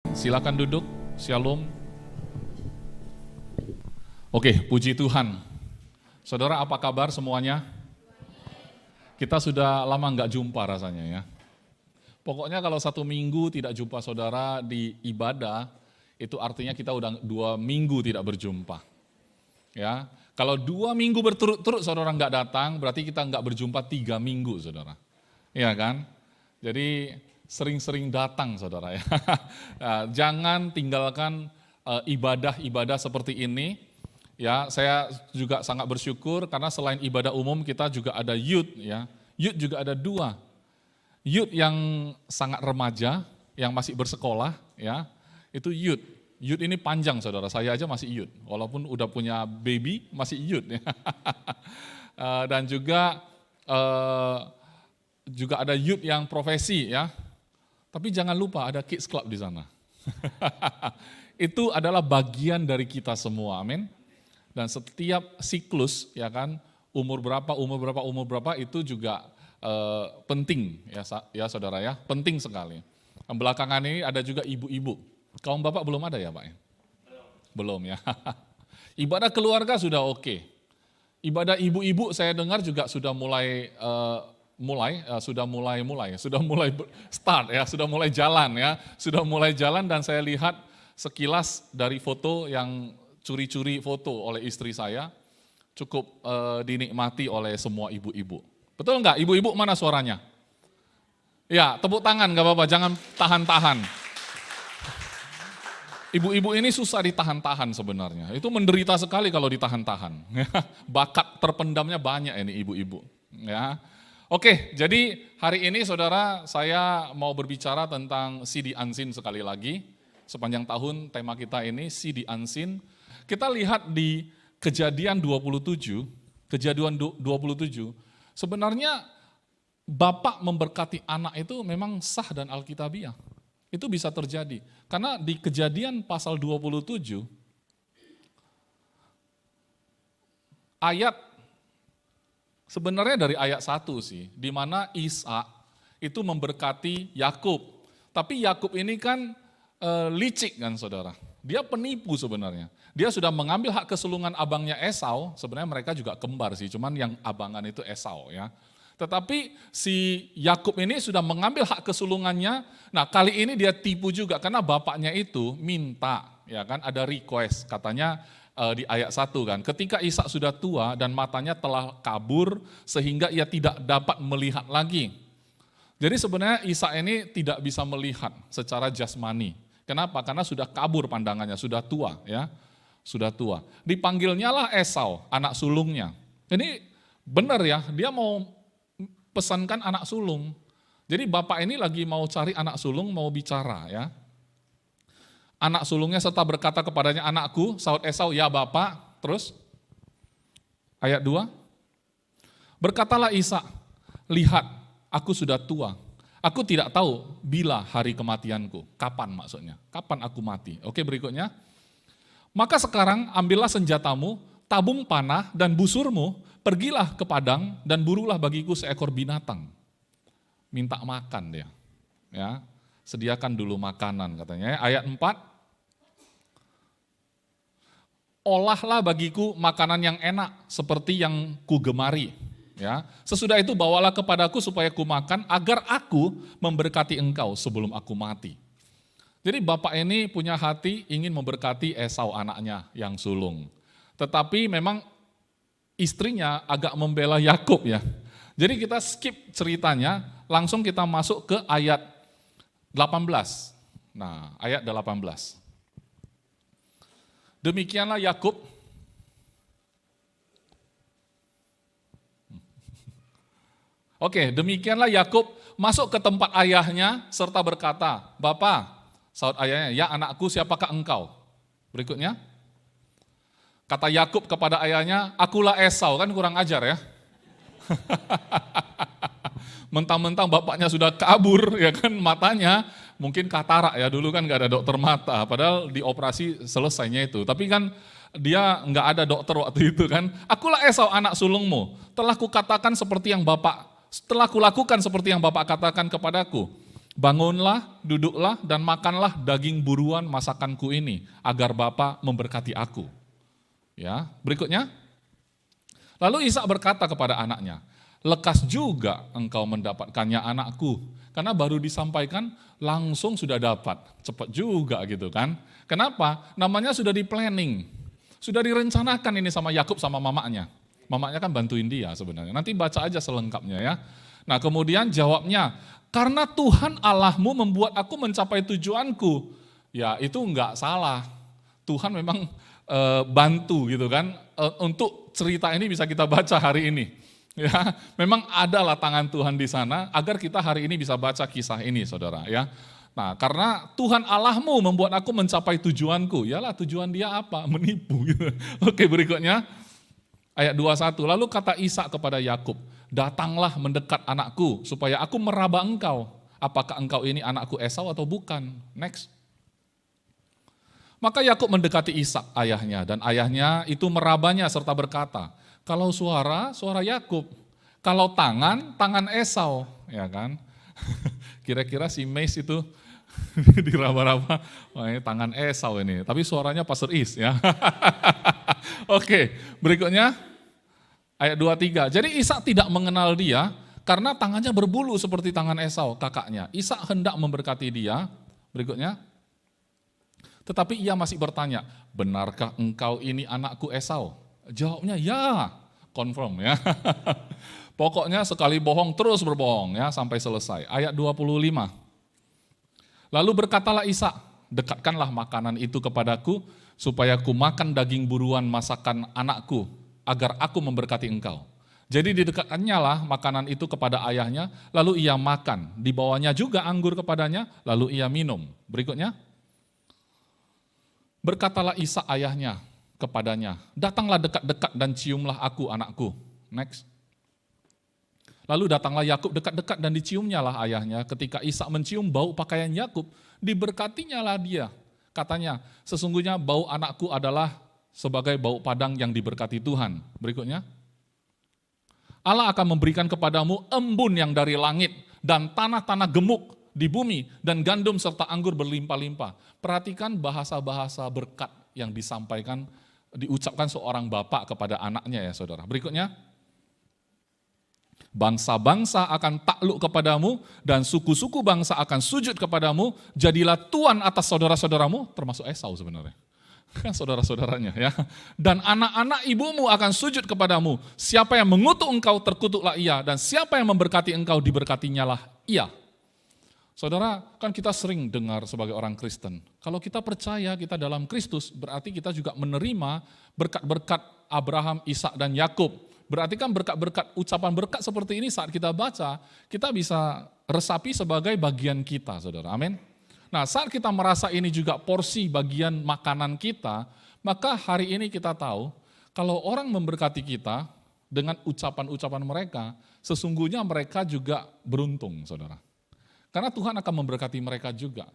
Silakan duduk, shalom. Oke, puji Tuhan. Saudara, apa kabar semuanya? Kita sudah lama nggak jumpa rasanya ya. Pokoknya kalau 1 minggu tidak jumpa saudara di ibadah, itu artinya kita udah 2 minggu tidak berjumpa. Ya, kalau 2 minggu berturut-turut saudara nggak datang, berarti kita nggak berjumpa 3 minggu, saudara. Iya kan? Jadi sering-sering datang, saudara ya. Nah, jangan tinggalkan ibadah-ibadah seperti ini. Ya, saya juga sangat bersyukur karena selain ibadah umum kita juga ada youth ya. Youth juga ada 2. Youth yang sangat remaja, yang masih bersekolah ya. Itu youth. Youth ini panjang, saudara. Saya aja masih youth, walaupun udah punya baby masih youth ya. Dan juga ada youth yang profesi ya. Tapi jangan lupa ada kids club di sana. Itu adalah bagian dari kita semua, amin. Dan setiap siklus ya kan, umur berapa itu juga penting ya saudara ya, penting sekali. Belakangan ini ada juga ibu-ibu. Kaum bapak belum ada ya Pak? Belum ya. Ibadah keluarga sudah oke. Ibadah ibu-ibu saya dengar juga sudah mulai start ya, sudah mulai jalan dan saya lihat sekilas dari foto yang curi-curi foto oleh istri saya cukup dinikmati oleh semua ibu-ibu. Betul enggak? Ibu-ibu mana suaranya? Ya, tepuk tangan enggak apa-apa, jangan tahan-tahan. Ibu-ibu ini susah ditahan-tahan sebenarnya. Itu menderita sekali kalau ditahan-tahan. Bakat terpendamnya banyak ini ibu-ibu. Ya. Oke, jadi hari ini saudara saya mau berbicara tentang See the Unseen sekali lagi. Sepanjang tahun tema kita ini See the Unseen. Kita lihat di Kejadian 27, sebenarnya bapak memberkati anak itu memang sah dan alkitabiah. Itu bisa terjadi. Karena di Kejadian pasal 27, ayat sebenarnya dari ayat 1 sih, di mana Ishak itu memberkati Yakub. Tapi Yakub ini kan licik kan saudara. Dia penipu sebenarnya. Dia sudah mengambil hak kesulungan abangnya Esau, sebenarnya mereka juga kembar sih, cuman yang abangan itu Esau ya. Tetapi si Yakub ini sudah mengambil hak kesulungannya. Nah, kali ini dia tipu juga karena bapaknya itu minta, ya kan, ada request katanya di ayat 1 kan. Ketika Ishak sudah tua dan matanya telah kabur sehingga ia tidak dapat melihat lagi. Jadi sebenarnya Ishak ini tidak bisa melihat secara jasmani. Kenapa? Karena sudah kabur pandangannya, sudah tua ya. Sudah tua. Dipanggilnya lah Esau, anak sulungnya. Ini benar ya, dia mau pesankan anak sulung. Jadi bapak ini lagi mau cari anak sulung, mau bicara ya. Anak sulungnya serta berkata kepadanya, anakku, sahut Esau, ya bapak. Terus, ayat 2. Berkatalah Ishak, lihat, aku sudah tua. Aku tidak tahu bila hari kematianku. Kapan maksudnya? Kapan aku mati? Oke, berikutnya. Maka sekarang ambillah senjatamu, tabung panah dan busurmu, pergilah ke padang dan burulah bagiku seekor binatang. Minta makan dia. Ya, sediakan dulu makanan katanya. Ayat 4. Olahlah bagiku makanan yang enak seperti yang kugemari. Ya, sesudah itu bawalah kepadaku supaya ku makan agar aku memberkati engkau sebelum aku mati. Jadi bapak ini punya hati ingin memberkati Esau anaknya yang sulung. Tetapi memang istrinya agak membela Yakub ya. Jadi kita skip ceritanya, langsung kita masuk ke ayat 18. Nah, ayat 18. Demikianlah Yakub Oke, demikianlah Yakub masuk ke tempat ayahnya serta berkata, "Bapa," sahut ayahnya, "ya anakku, siapakah engkau?" Berikutnya, kata Yakub kepada ayahnya, "Akulah Esau." Kan kurang ajar ya. Mentang-mentang bapaknya sudah kabur, ya kan, matanya mungkin katarak ya, dulu kan nggak ada dokter mata, padahal dioperasi selesainya itu. Tapi kan dia nggak ada dokter waktu itu kan. "Akulah Esau anak sulungmu, telah kulakukan seperti yang bapak katakan kepadaku. Bangunlah, duduklah, dan makanlah daging buruan masakanku ini, agar Bapa memberkati aku. Ya, berikutnya. Lalu Ishak berkata kepada anaknya, lekas juga engkau mendapatkannya anakku. Karena baru disampaikan, langsung sudah dapat. Cepat juga gitu kan. Kenapa? Namanya sudah di-planning. Sudah direncanakan ini sama Yakub sama mamanya. Mamanya kan bantuin dia sebenarnya. Nanti baca aja selengkapnya ya. Nah kemudian jawabnya, karena Tuhan Allahmu membuat aku mencapai tujuanku. Ya itu enggak salah. Tuhan memang bantu gitu kan. Untuk cerita ini bisa kita baca hari ini. Ya, memang adalah tangan Tuhan di sana agar kita hari ini bisa baca kisah ini, saudara. Ya, nah karena Tuhan Allahmu membuat aku mencapai tujuanku. Yalah tujuan dia apa? Menipu. Gitu. Oke berikutnya ayat 21. Lalu kata Ishak kepada Yakub, datanglah mendekat anakku supaya aku meraba engkau. Apakah engkau ini anakku Esau atau bukan? Next. Maka Yakub mendekati Ishak ayahnya dan ayahnya itu merabanya serta berkata, kalau suara Yakub, kalau tangan Esau, ya kan? Kira-kira si Mace itu diraba-raba, wah ini tangan Esau ini, tapi suaranya Pastor Is ya. Oke, berikutnya ayat 23. Jadi Ishak tidak mengenal dia karena tangannya berbulu seperti tangan Esau, kakaknya. Ishak hendak memberkati dia. Berikutnya. Tetapi ia masih bertanya, benarkah engkau ini anakku Esau? Jawabnya ya, confirm ya. Pokoknya sekali bohong terus berbohong ya sampai selesai. Ayat 25. Lalu berkatalah Ishak, dekatkanlah makanan itu kepadaku supaya ku makan daging buruan masakan anakku agar aku memberkati engkau. Jadi didekatkannya lah makanan itu kepada ayahnya, lalu ia makan. Dibawanya juga anggur kepadanya, lalu ia minum. Berikutnya. Berkatalah Ishak ayahnya kepadanya, datanglah dekat-dekat dan ciumlah aku anakku. Next. Lalu datanglah Yakub dekat-dekat dan diciumnya lah ayahnya. Ketika Ishak mencium bau pakaian Yakub, diberkatinya lah dia. Katanya, sesungguhnya bau anakku adalah sebagai bau padang yang diberkati Tuhan. Berikutnya. Allah akan memberikan kepadamu embun yang dari langit dan tanah-tanah gemuk di bumi dan gandum serta anggur berlimpah-limpah. Perhatikan bahasa-bahasa berkat yang diucapkan seorang bapak kepada anaknya ya saudara. Berikutnya, bangsa-bangsa akan takluk kepadamu dan suku-suku bangsa akan sujud kepadamu, jadilah tuan atas saudara-saudaramu, termasuk Esau sebenarnya. Kan saudara-saudaranya ya. Dan anak-anak ibumu akan sujud kepadamu. Siapa yang mengutuk engkau terkutuklah ia, dan siapa yang memberkati engkau diberkatinya lah ia. Saudara, kan kita sering dengar sebagai orang Kristen, kalau kita percaya kita dalam Kristus, berarti kita juga menerima berkat-berkat Abraham, Ishak, dan Yakub. Berarti kan berkat-berkat, ucapan berkat seperti ini saat kita baca, kita bisa resapi sebagai bagian kita, saudara. Amin. Nah, saat kita merasa ini juga porsi bagian makanan kita, maka hari ini kita tahu, kalau orang memberkati kita dengan ucapan-ucapan mereka, sesungguhnya mereka juga beruntung, saudara. Karena Tuhan akan memberkati mereka juga.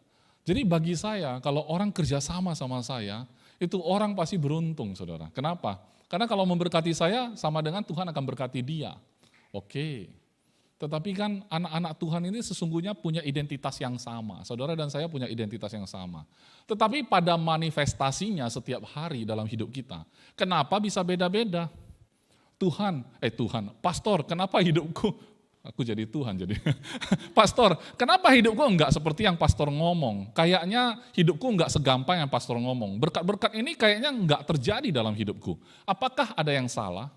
Jadi bagi saya, kalau orang kerjasama sama saya, itu orang pasti beruntung, saudara. Kenapa? Karena kalau memberkati saya, sama dengan Tuhan akan berkati dia. Oke. Tetapi kan anak-anak Tuhan ini sesungguhnya punya identitas yang sama. Saudara dan saya punya identitas yang sama. Tetapi pada manifestasinya setiap hari dalam hidup kita, kenapa bisa beda-beda? Pastor, kenapa hidupku... Aku jadi Tuhan jadi. Pastor, kenapa hidupku enggak seperti yang pastor ngomong? Kayaknya hidupku enggak segampang yang pastor ngomong. Berkat-berkat ini kayaknya enggak terjadi dalam hidupku. Apakah ada yang salah?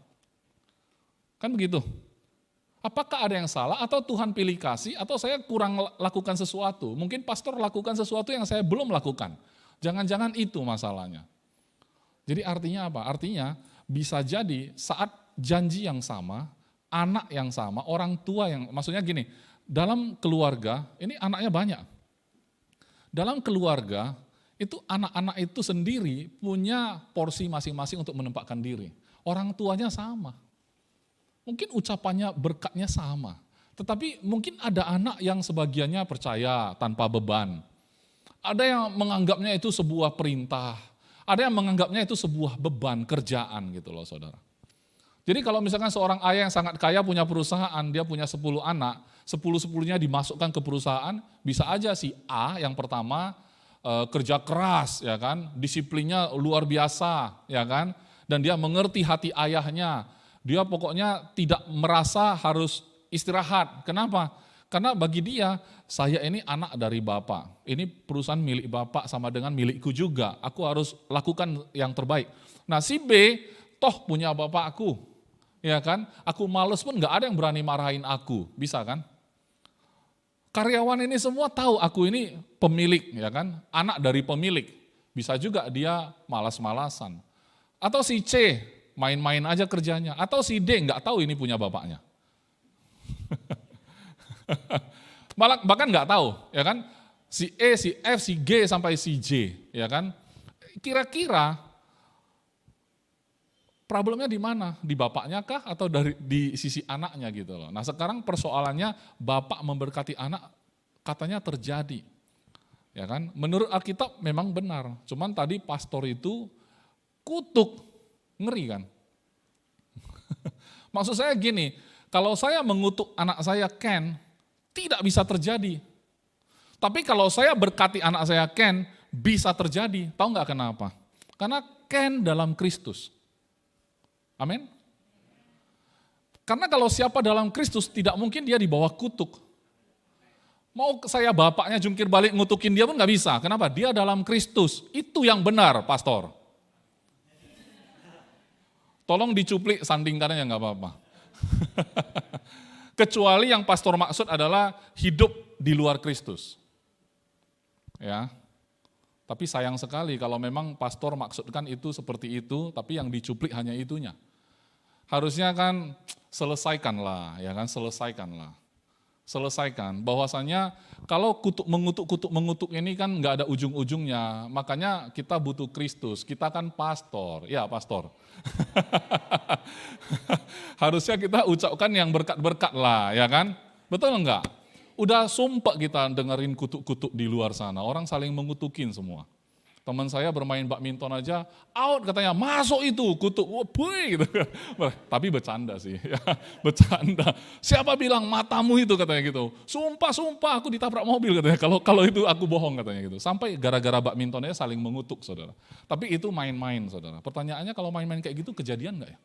Kan begitu. Apakah ada yang salah atau Tuhan pilih kasih atau saya kurang lakukan sesuatu? Mungkin pastor lakukan sesuatu yang saya belum lakukan. Jangan-jangan itu masalahnya. Jadi artinya apa? Artinya bisa jadi saat janji yang sama, anak yang sama, orang tua yang, maksudnya gini, dalam keluarga, ini anaknya banyak. Dalam keluarga, itu anak-anak itu sendiri punya porsi masing-masing untuk menempatkan diri. Orang tuanya sama. Mungkin ucapannya, berkatnya sama. Tetapi mungkin ada anak yang sebagiannya percaya tanpa beban. Ada yang menganggapnya itu sebuah perintah. Ada yang menganggapnya itu sebuah beban, kerjaan gitu loh saudara. Jadi kalau misalkan seorang ayah yang sangat kaya punya perusahaan, dia punya 10 anak, 10-10-nya dimasukkan ke perusahaan, bisa aja si A yang pertama kerja keras, ya kan, disiplinnya luar biasa, ya kan, dan dia mengerti hati ayahnya. Dia pokoknya tidak merasa harus istirahat. Kenapa? Karena bagi dia, saya ini anak dari Bapak. Ini perusahaan milik Bapak sama dengan milikku juga. Aku harus lakukan yang terbaik. Nah si B, toh punya bapakku. Ya kan? Aku males pun gak ada yang berani marahin aku. Bisa kan? Karyawan ini semua tahu aku ini pemilik, ya kan? Anak dari pemilik. Bisa juga dia malas-malasan. Atau si C, main-main aja kerjanya. Atau si D nggak tahu ini punya bapaknya. Malah bahkan nggak tahu, ya kan? Si E, si F, si G sampai si J, ya kan? Kira-kira problemnya di mana? Di bapaknya kah atau di sisi anaknya gitu loh. Nah sekarang persoalannya bapak memberkati anak katanya terjadi. Ya kan? Menurut Alkitab memang benar. Cuman tadi pastor itu kutuk, ngeri kan? Maksud saya gini, kalau saya mengutuk anak saya Ken, tidak bisa terjadi. Tapi kalau saya berkati anak saya Ken, bisa terjadi. Tahu nggak kenapa? Karena Ken dalam Kristus. Amin. Karena kalau siapa dalam Kristus, tidak mungkin dia di bawah kutuk. Mau saya bapaknya jungkir balik ngutukin dia pun nggak bisa. Kenapa? Dia dalam Kristus. Itu yang benar, pastor. Tolong dicuplik sandingkannya nggak apa-apa. Kecuali yang pastor maksud adalah hidup di luar Kristus. Ya. Tapi sayang sekali kalau memang pastor maksudkan itu seperti itu, tapi yang dicuplik hanya itunya. Harusnya kan selesaikanlah, ya kan, selesaikanlah. Selesaikan, bahwasanya kalau mengutuk ini kan nggak ada ujung-ujungnya, makanya kita butuh Kristus, kita kan pastor, ya pastor. Harusnya kita ucapkan yang berkat-berkat lah, ya kan, betul enggak? Udah sumpah kita dengerin kutuk-kutuk di luar sana, orang saling mengutukin semua. Teman saya bermain badminton aja, out katanya, masuk itu kutuk, wah boy gitu. Tapi bercanda sih, ya, bercanda. Siapa bilang matamu itu katanya gitu. Sumpah aku ditabrak mobil katanya. Kalau itu aku bohong katanya gitu. Sampai gara-gara badmintonnya saling mengutuk saudara. Tapi itu main-main saudara. Pertanyaannya kalau main-main kayak gitu kejadian nggak ya?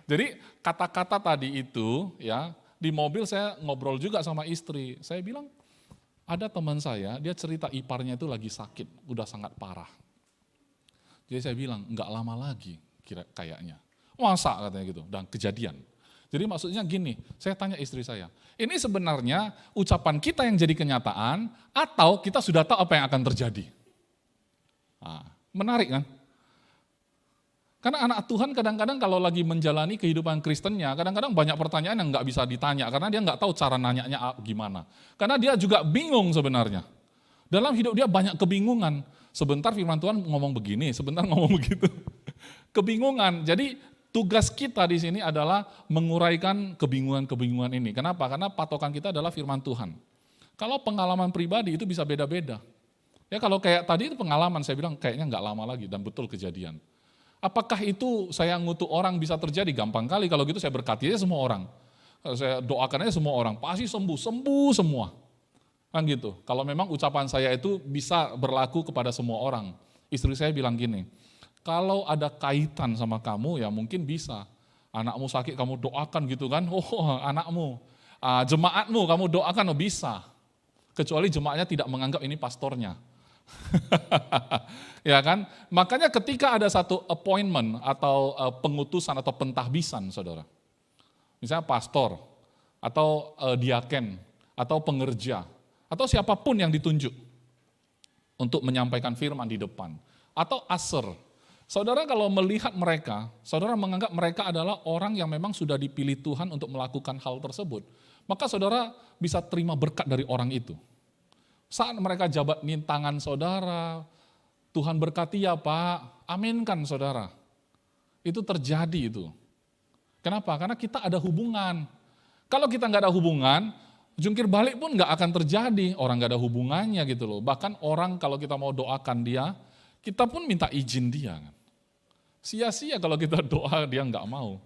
Jadi kata-kata tadi itu ya di mobil saya ngobrol juga sama istri. Saya bilang, ada teman saya, dia cerita iparnya itu lagi sakit, udah sangat parah. Jadi saya bilang, enggak lama lagi kayaknya. Masa katanya gitu, dan kejadian. Jadi maksudnya gini, saya tanya istri saya, ini sebenarnya ucapan kita yang jadi kenyataan, atau kita sudah tahu apa yang akan terjadi? Nah, menarik kan? Karena anak Tuhan kadang-kadang kalau lagi menjalani kehidupan Kristennya, kadang-kadang banyak pertanyaan yang nggak bisa ditanya, karena dia nggak tahu cara nanyanya gimana. Karena dia juga bingung sebenarnya. Dalam hidup dia banyak kebingungan. Sebentar firman Tuhan ngomong begini, sebentar ngomong begitu. Kebingungan. Jadi tugas kita di sini adalah menguraikan kebingungan-kebingungan ini. Kenapa? Karena patokan kita adalah firman Tuhan. Kalau pengalaman pribadi itu bisa beda-beda. Ya kalau kayak tadi itu pengalaman, saya bilang kayaknya nggak lama lagi dan betul kejadian. Apakah itu saya ngutuk orang bisa terjadi? Gampang kali, kalau gitu saya berkati aja semua orang. Saya doakan aja semua orang, pasti sembuh semua. Kan gitu. Kalau memang ucapan saya itu bisa berlaku kepada semua orang. Istri saya bilang gini, kalau ada kaitan sama kamu ya mungkin bisa. Anakmu sakit kamu doakan gitu kan, oh anakmu. Jemaatmu kamu doakan, oh bisa. Kecuali jemaatnya tidak menganggap ini pastornya. Ya kan? Makanya ketika ada satu appointment atau pengutusan atau pentahbisan saudara. Misalnya pastor atau diaken atau pengerja atau siapapun yang ditunjuk untuk menyampaikan firman di depan atau aser. Saudara kalau melihat mereka, saudara menganggap mereka adalah orang yang memang sudah dipilih Tuhan untuk melakukan hal tersebut. Maka saudara bisa terima berkat dari orang itu. Saat mereka jabat tangan saudara, Tuhan berkati ya Pak, aminkan saudara. Itu terjadi itu. Kenapa? Karena kita ada hubungan. Kalau kita nggak ada hubungan, jungkir balik pun nggak akan terjadi. Orang nggak ada hubungannya gitu loh. Bahkan orang kalau kita mau doakan dia, kita pun minta izin dia. Sia-sia kalau kita doa dia nggak mau.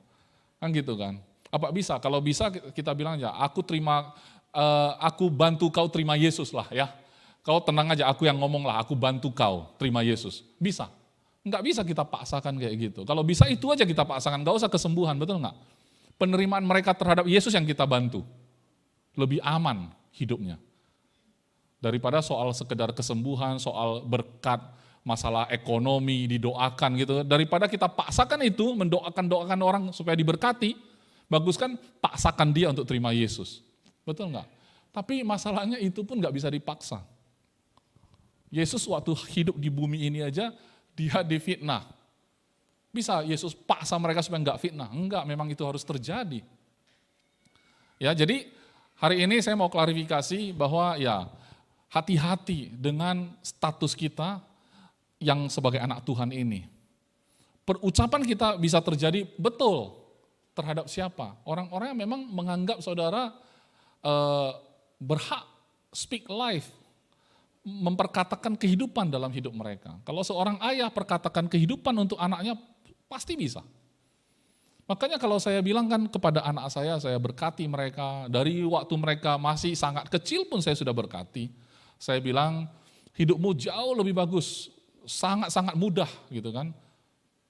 Kan gitu kan. Apa bisa? Kalau bisa kita bilang aja, aku bantu kau terima Yesus lah ya. Kau tenang aja, aku yang ngomong lah, aku bantu kau terima Yesus. Bisa? Nggak bisa kita paksakan kayak gitu. Kalau bisa itu aja kita paksakan, nggak usah kesembuhan, betul nggak? Penerimaan mereka terhadap Yesus yang kita bantu. Lebih aman hidupnya. Daripada soal sekedar kesembuhan, soal berkat, masalah ekonomi, didoakan gitu. Daripada kita paksakan itu, mendoakan orang supaya diberkati, bagus kan paksakan dia untuk terima Yesus. Betul nggak? Tapi masalahnya itu pun nggak bisa dipaksa. Yesus waktu hidup di bumi ini aja, dia difitnah. Bisa Yesus paksa mereka supaya nggak fitnah? Enggak, memang itu harus terjadi. Ya, jadi hari ini saya mau klarifikasi bahwa ya hati-hati dengan status kita yang sebagai anak Tuhan ini. Perucapan kita bisa terjadi betul terhadap siapa? Orang-orang yang memang menganggap saudara berhak speak life, memperkatakan kehidupan dalam hidup mereka. Kalau seorang ayah perkatakan kehidupan untuk anaknya, pasti bisa. Makanya kalau saya bilang kan kepada anak saya berkati mereka, dari waktu mereka masih sangat kecil pun saya sudah berkati. Saya bilang, hidupmu jauh lebih bagus, sangat-sangat mudah gitu kan.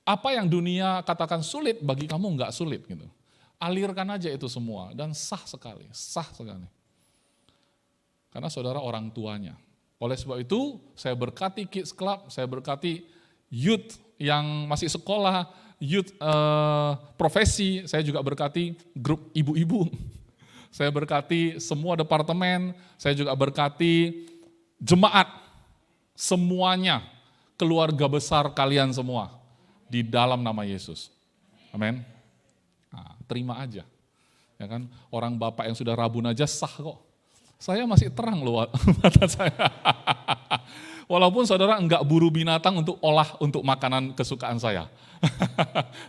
Apa yang dunia katakan sulit, bagi kamu enggak sulit gitu. Alirkan aja itu semua, dan sah sekali. Karena saudara orang tuanya. Oleh sebab itu, saya berkati Kids Club, saya berkati youth yang masih sekolah, youth profesi, saya juga berkati grup ibu-ibu. Saya berkati semua departemen, saya juga berkati jemaat, semuanya, keluarga besar kalian semua, di dalam nama Yesus. Amin. Nah, terima aja. Ya kan, orang bapak yang sudah rabun aja sah kok. Saya masih terang loh mata saya. Walaupun saudara enggak buru binatang untuk olah untuk makanan kesukaan saya.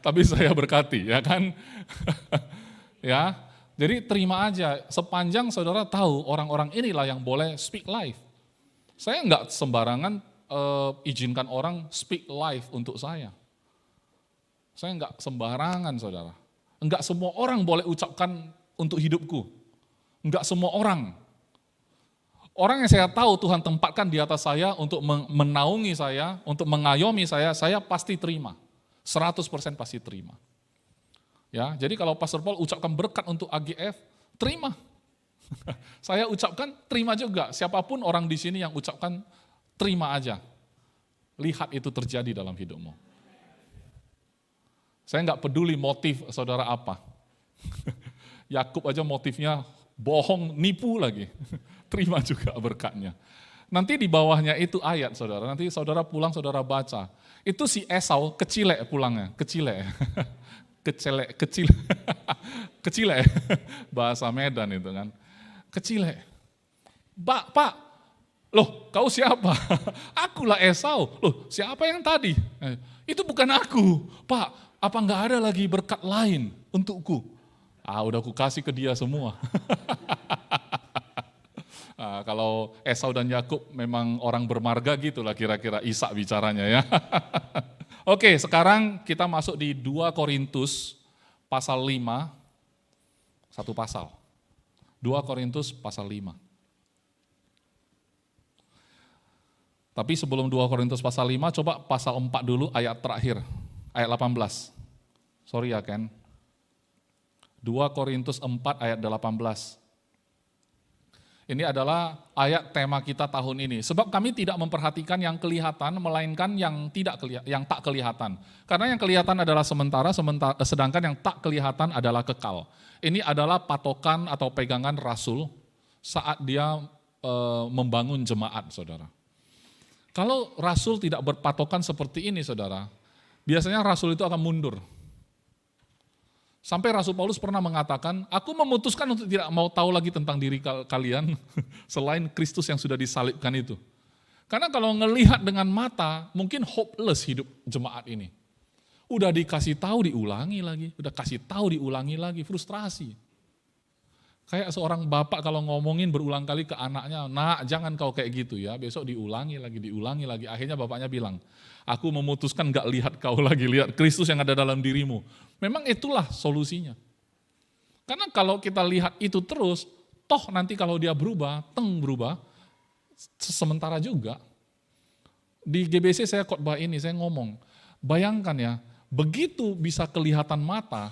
Tapi saya berkati, ya kan? Ya, jadi terima aja. Sepanjang saudara tahu orang-orang inilah yang boleh speak life. Saya enggak sembarangan izinkan orang speak life untuk saya. Saya enggak sembarangan saudara. Enggak semua orang boleh ucapkan untuk hidupku. Enggak semua orang. Orang yang saya tahu Tuhan tempatkan di atas saya untuk menaungi saya, untuk mengayomi saya pasti terima. 100% pasti terima. Ya, jadi kalau Pastor Paul ucapkan berkat untuk AGF, terima. Saya ucapkan, terima juga. Siapapun orang di sini yang ucapkan, terima aja. Lihat itu terjadi dalam hidupmu. Saya enggak peduli motif saudara apa. Yakub aja motifnya bohong, nipu lagi. Terima juga berkatnya. Nanti di bawahnya itu ayat saudara, nanti saudara pulang saudara baca. Itu si Esau kecilek pulangnya, kecilek. Kecilek. Bahasa Medan itu kan. Kecilek. Pak, loh kau siapa? Akulah Esau. Loh siapa yang tadi? Itu bukan aku. Pak, apa enggak ada lagi berkat lain untukku? Udah aku kasih ke dia semua. Kalau Esau dan Yakub memang orang bermarga gitulah kira-kira Ishak bicaranya ya. Oke, sekarang kita masuk di 2 Korintus pasal 5, satu pasal. 2 Korintus pasal 5. Tapi sebelum 2 Korintus pasal 5, coba pasal 4 dulu ayat terakhir, ayat 18. Sorry ya Ken. 2 Korintus 4 ayat 18. Ini adalah ayat tema kita tahun ini. Sebab kami tidak memperhatikan yang kelihatan, melainkan yang tak kelihatan. Karena yang kelihatan adalah sementara, sedangkan yang tak kelihatan adalah kekal. Ini adalah patokan atau pegangan Rasul saat dia membangun jemaat, saudara. Kalau Rasul tidak berpatokan seperti ini, saudara, biasanya Rasul itu akan mundur. Sampai Rasul Paulus pernah mengatakan, aku memutuskan untuk tidak mau tahu lagi tentang diri kalian selain Kristus yang sudah disalibkan itu. Karena kalau ngelihat dengan mata, mungkin hopeless hidup jemaat ini. Udah dikasih tahu diulangi lagi, frustrasi. Kayak seorang bapak kalau ngomongin berulang kali ke anaknya, nak jangan kau kayak gitu ya, besok diulangi lagi. Akhirnya bapaknya bilang, aku memutuskan gak lihat kau lagi, lihat Kristus yang ada dalam dirimu. Memang itulah solusinya. Karena kalau kita lihat itu terus, toh nanti kalau dia berubah, berubah, sementara juga. Di GBC saya khotbah ini, saya ngomong, bayangkan ya, begitu bisa kelihatan mata,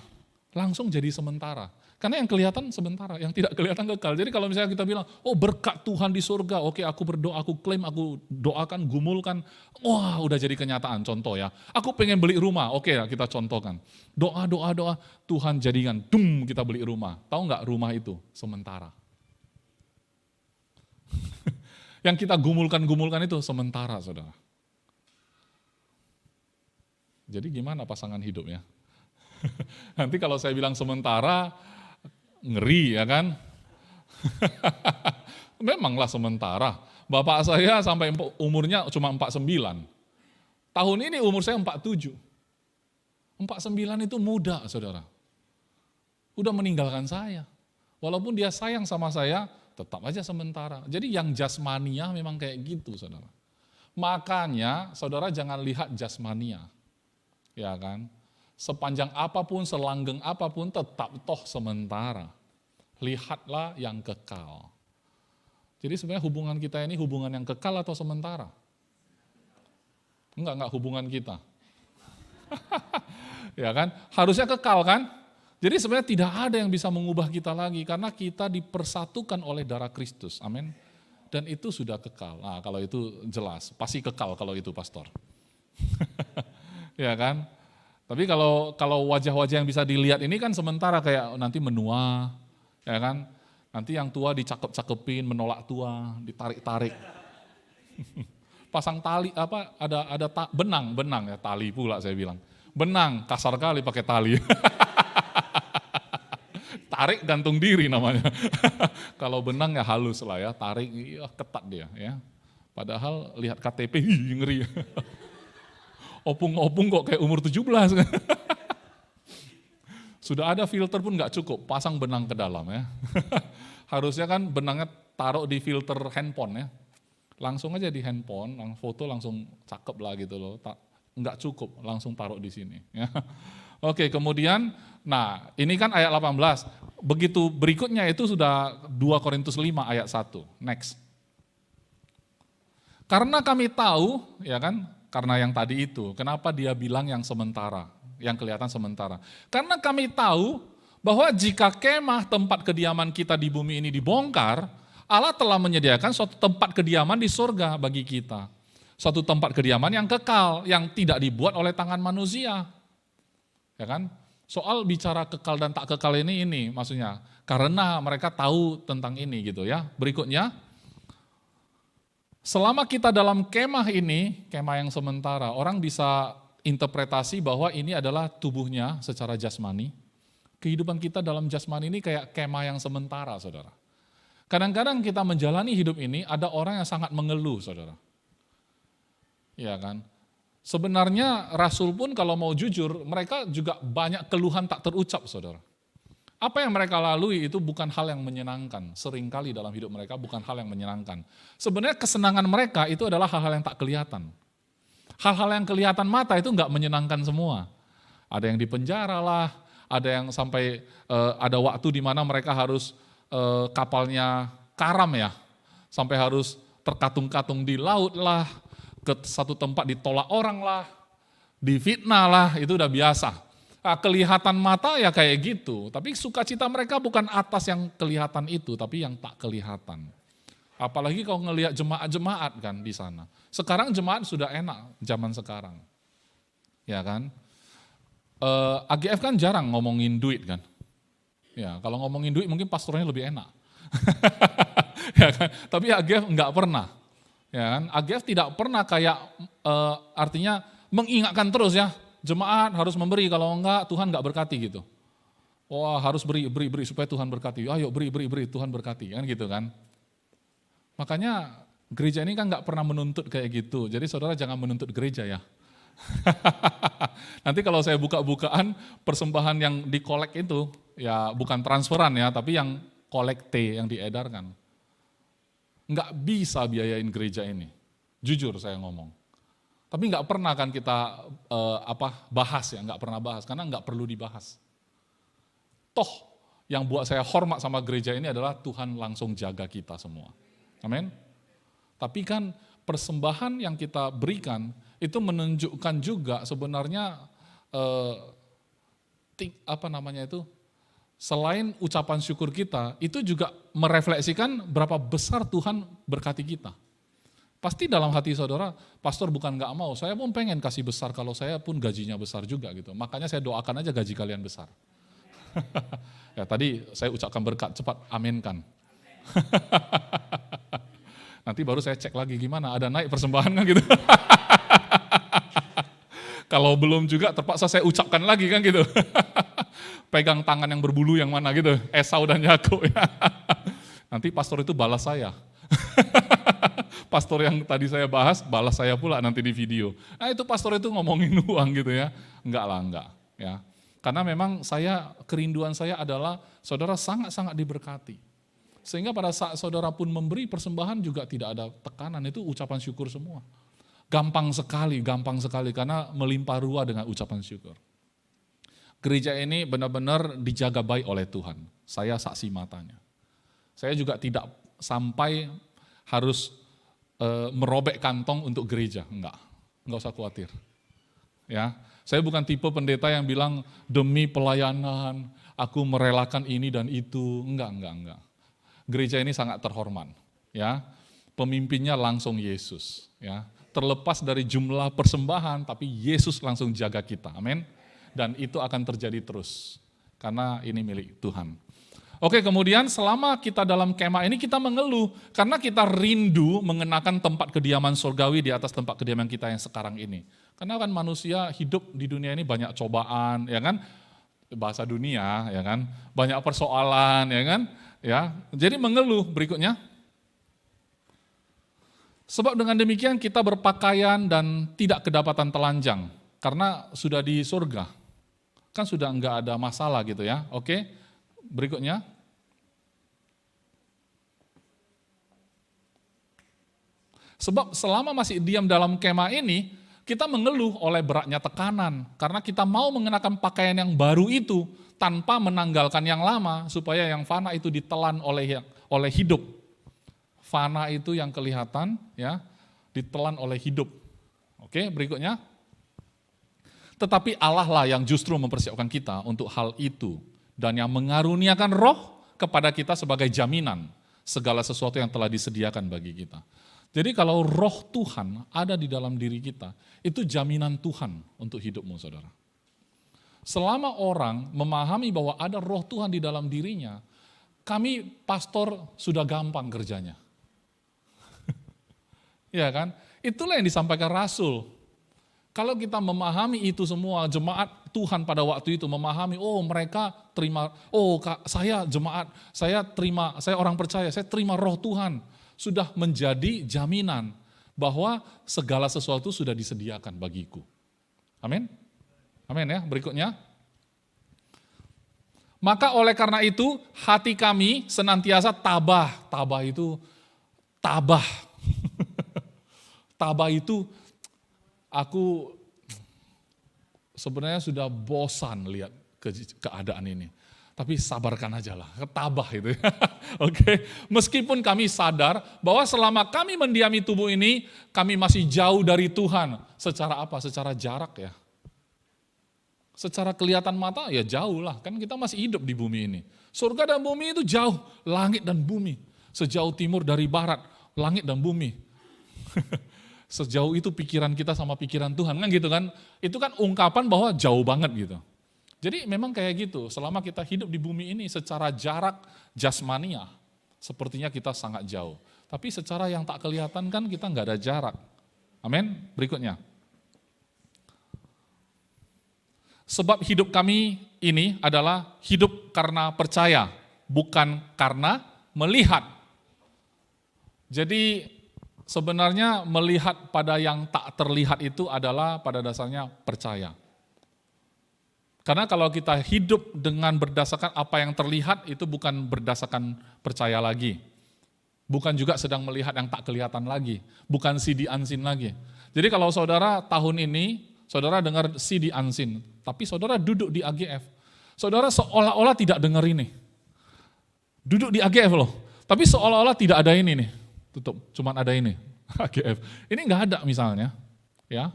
langsung jadi sementara. Karena yang kelihatan sementara, yang tidak kelihatan kekal. Jadi kalau misalnya kita bilang, oh berkat Tuhan di surga, oke aku berdoa, aku klaim, aku doakan, gumulkan, wah udah jadi kenyataan, contoh ya. Aku pengen beli rumah, oke ya kita contohkan. Doa, Tuhan jadikan, kita beli rumah. Tahu nggak rumah itu sementara. Yang kita gumulkan itu sementara, saudara. Jadi gimana pasangan hidupnya? Nanti kalau saya bilang sementara, ngeri ya kan? Memanglah sementara. Bapak saya sampai umurnya cuma 49. Tahun ini umur saya 47. 49 itu muda, saudara. Udah meninggalkan saya. Walaupun dia sayang sama saya, tetap aja sementara. Jadi yang jasmania memang kayak gitu, saudara. Makanya saudara jangan lihat jasmania. Ya kan? Sepanjang apapun, selanggeng apapun, tetap toh sementara. Lihatlah yang kekal. Jadi sebenarnya hubungan kita ini hubungan yang kekal atau sementara? Enggak hubungan kita. Ya kan? Harusnya kekal kan? Jadi sebenarnya tidak ada yang bisa mengubah kita lagi, karena kita dipersatukan oleh darah Kristus. Amin. Dan itu sudah kekal. Nah kalau itu jelas, pasti kekal kalau itu pastor. Ya kan? Tapi kalau wajah-wajah yang bisa dilihat ini kan sementara, kayak nanti menua, ya kan? Nanti yang tua dicakep-cakepin, menolak tua, ditarik-tarik. Pasang tali ada benang ya, tali pula saya bilang. Benang, kasar kali pakai tali. Tarik gantung diri namanya. Kalau benang ya halus lah ya, tarik ketat dia ya. Padahal lihat KTP ngeri. Opung-opung kok kayak umur 17. Sudah ada filter pun nggak cukup, pasang benang ke dalam ya. Harusnya kan benangnya taruh di filter handphone ya. Langsung aja di handphone, foto langsung cakep lah gitu loh. Nggak cukup, langsung taruh di sini. Ya. Oke, kemudian, nah ini kan ayat 18. Begitu berikutnya itu sudah 2 Korintus 5 ayat 1. Next. Karena kami tahu, ya kan, karena yang tadi itu, kenapa dia bilang yang sementara, yang kelihatan sementara. Karena kami tahu bahwa jika kemah tempat kediaman kita di bumi ini dibongkar, Allah telah menyediakan suatu tempat kediaman di surga bagi kita. Suatu tempat kediaman yang kekal, yang tidak dibuat oleh tangan manusia. Ya kan? Soal bicara kekal dan tak kekal ini maksudnya, karena mereka tahu tentang ini gitu ya. Berikutnya, selama kita dalam kemah ini, kemah yang sementara, orang bisa interpretasi bahwa ini adalah tubuhnya secara jasmani. Kehidupan kita dalam jasmani ini kayak kemah yang sementara, saudara. Kadang-kadang kita menjalani hidup ini, ada orang yang sangat mengeluh, saudara. Ya kan? Sebenarnya Rasul pun kalau mau jujur, mereka juga banyak keluhan tak terucap, saudara. Apa yang mereka lalui itu bukan hal yang menyenangkan. Seringkali dalam hidup mereka bukan hal yang menyenangkan. Sebenarnya kesenangan mereka itu adalah hal-hal yang tak kelihatan. Hal-hal yang kelihatan mata itu enggak menyenangkan semua. Ada yang dipenjara lah, ada yang sampai ada waktu di mana mereka harus kapalnya karam ya. Sampai harus terkatung-katung di laut lah, ke satu tempat ditolak orang lah, difitnah lah, itu udah biasa. Nah, kelihatan mata ya kayak gitu, tapi sukacita mereka bukan atas yang kelihatan itu, tapi yang tak kelihatan. Apalagi kalau ngelihat jemaat-jemaat kan di sana. Sekarang jemaat sudah enak zaman sekarang, ya kan? AGF kan jarang ngomongin duit kan, ya kalau ngomongin duit mungkin pastornya lebih enak, ya kan? Tapi AGF nggak pernah, ya kan? AGF tidak pernah kayak artinya mengingatkan terus ya. Jemaat harus memberi, kalau enggak Tuhan enggak berkati gitu. Wah harus beri supaya Tuhan berkati. Ayo beri Tuhan berkati, kan gitu kan. Makanya gereja ini kan enggak pernah menuntut kayak gitu. Jadi saudara jangan menuntut gereja ya. Nanti kalau saya buka-bukaan persembahan yang dikolek itu, ya bukan transferan ya, tapi yang kolekte yang diedarkan. Nggak bisa biayain gereja ini. Jujur saya ngomong. Tapi nggak pernah kan kita bahas ya, nggak pernah bahas karena nggak perlu dibahas. Toh yang buat saya hormat sama gereja ini adalah Tuhan langsung jaga kita semua. Amin. Tapi kan persembahan yang kita berikan itu menunjukkan juga sebenarnya selain ucapan syukur kita, itu juga merefleksikan berapa besar Tuhan berkati kita. Pasti dalam hati saudara, pastor bukan nggak mau, saya pun pengen kasih besar kalau saya pun gajinya besar juga gitu. Makanya saya doakan aja gaji kalian besar. Ya tadi saya ucapkan berkat, cepat aminkan. Nanti baru saya cek lagi gimana, ada naik persembahan kan gitu. Kalau belum juga terpaksa saya ucapkan lagi kan gitu. Pegang tangan yang berbulu yang mana gitu, Esau dan Yakub ya. Nanti pastor itu balas saya. Pastor yang tadi saya bahas, balas saya pula nanti di video. Nah itu pastor itu ngomongin uang gitu ya. Enggak ya. Karena memang kerinduan saya adalah saudara sangat-sangat diberkati. Sehingga pada saat saudara pun memberi persembahan juga tidak ada tekanan, itu ucapan syukur semua. Gampang sekali karena melimpah ruah dengan ucapan syukur. Gereja ini benar-benar dijaga baik oleh Tuhan. Saya saksi matanya. Saya juga tidak sampai harus merobek kantong untuk gereja, enggak usah khawatir. Ya, saya bukan tipe pendeta yang bilang demi pelayanan aku merelakan ini dan itu, enggak. Gereja ini sangat terhormat, ya. Pemimpinnya langsung Yesus, ya. Terlepas dari jumlah persembahan, tapi Yesus langsung jaga kita, amin. Dan itu akan terjadi terus, karena ini milik Tuhan. Oke, kemudian selama kita dalam kemah ini kita mengeluh, karena kita rindu mengenakan tempat kediaman surgawi di atas tempat kediaman kita yang sekarang ini. Karena kan manusia hidup di dunia ini banyak cobaan, ya kan? Bahasa dunia, ya kan? Banyak persoalan, ya kan? Ya, jadi mengeluh berikutnya. Sebab dengan demikian kita berpakaian dan tidak kedapatan telanjang, karena sudah di surga. Kan sudah enggak ada masalah gitu ya, oke? Berikutnya. Sebab selama masih diam dalam kemah ini, kita mengeluh oleh beratnya tekanan. Karena kita mau mengenakan pakaian yang baru itu, tanpa menanggalkan yang lama, supaya yang fana itu ditelan oleh hidup. Fana itu yang kelihatan, ya, ditelan oleh hidup. Oke, berikutnya. Tetapi Allah lah yang justru mempersiapkan kita untuk hal itu. Dan yang mengaruniakan roh kepada kita sebagai jaminan segala sesuatu yang telah disediakan bagi kita. Jadi kalau roh Tuhan ada di dalam diri kita, itu jaminan Tuhan untuk hidupmu saudara. Selama orang memahami bahwa ada roh Tuhan di dalam dirinya, kami pastor sudah gampang kerjanya. Ya kan? Itulah yang disampaikan Rasul. Kalau kita memahami itu semua, jemaat Tuhan pada waktu itu memahami, oh mereka terima, oh saya jemaat, saya orang percaya, saya terima roh Tuhan. Sudah menjadi jaminan bahwa segala sesuatu sudah disediakan bagiku. Amin? Amin ya, berikutnya. Maka oleh karena itu, hati kami senantiasa tabah. Tabah itu, tabah. Tabah itu, aku sebenarnya sudah bosan lihat keadaan ini. Tapi sabarkan aja lah, tabah itu. Oke. Meskipun kami sadar bahwa selama kami mendiami tubuh ini, kami masih jauh dari Tuhan. Secara apa? Secara jarak ya. Secara kelihatan mata ya jauh lah, kan kita masih hidup di bumi ini. Surga dan bumi itu jauh, langit dan bumi. Sejauh timur dari barat, langit dan bumi. Sejauh itu pikiran kita sama pikiran Tuhan, kan gitu kan. Itu kan ungkapan bahwa jauh banget gitu. Jadi memang kayak gitu, selama kita hidup di bumi ini secara jarak jasmania, sepertinya kita sangat jauh. Tapi secara yang tak kelihatan kan kita nggak ada jarak. Amin, berikutnya. Sebab hidup kami ini adalah hidup karena percaya, bukan karena melihat. Jadi sebenarnya melihat pada yang tak terlihat itu adalah pada dasarnya percaya. Karena kalau kita hidup dengan berdasarkan apa yang terlihat, itu bukan berdasarkan percaya lagi. Bukan juga sedang melihat yang tak kelihatan lagi. Bukan see the unseen lagi. Jadi kalau saudara tahun ini, saudara dengar see the unseen, tapi saudara duduk di AGF. Saudara seolah-olah tidak dengar ini. Duduk di AGF loh, tapi seolah-olah tidak ada ini nih. Tutup, cuman ada ini, AGF. Ini nggak ada misalnya, ya.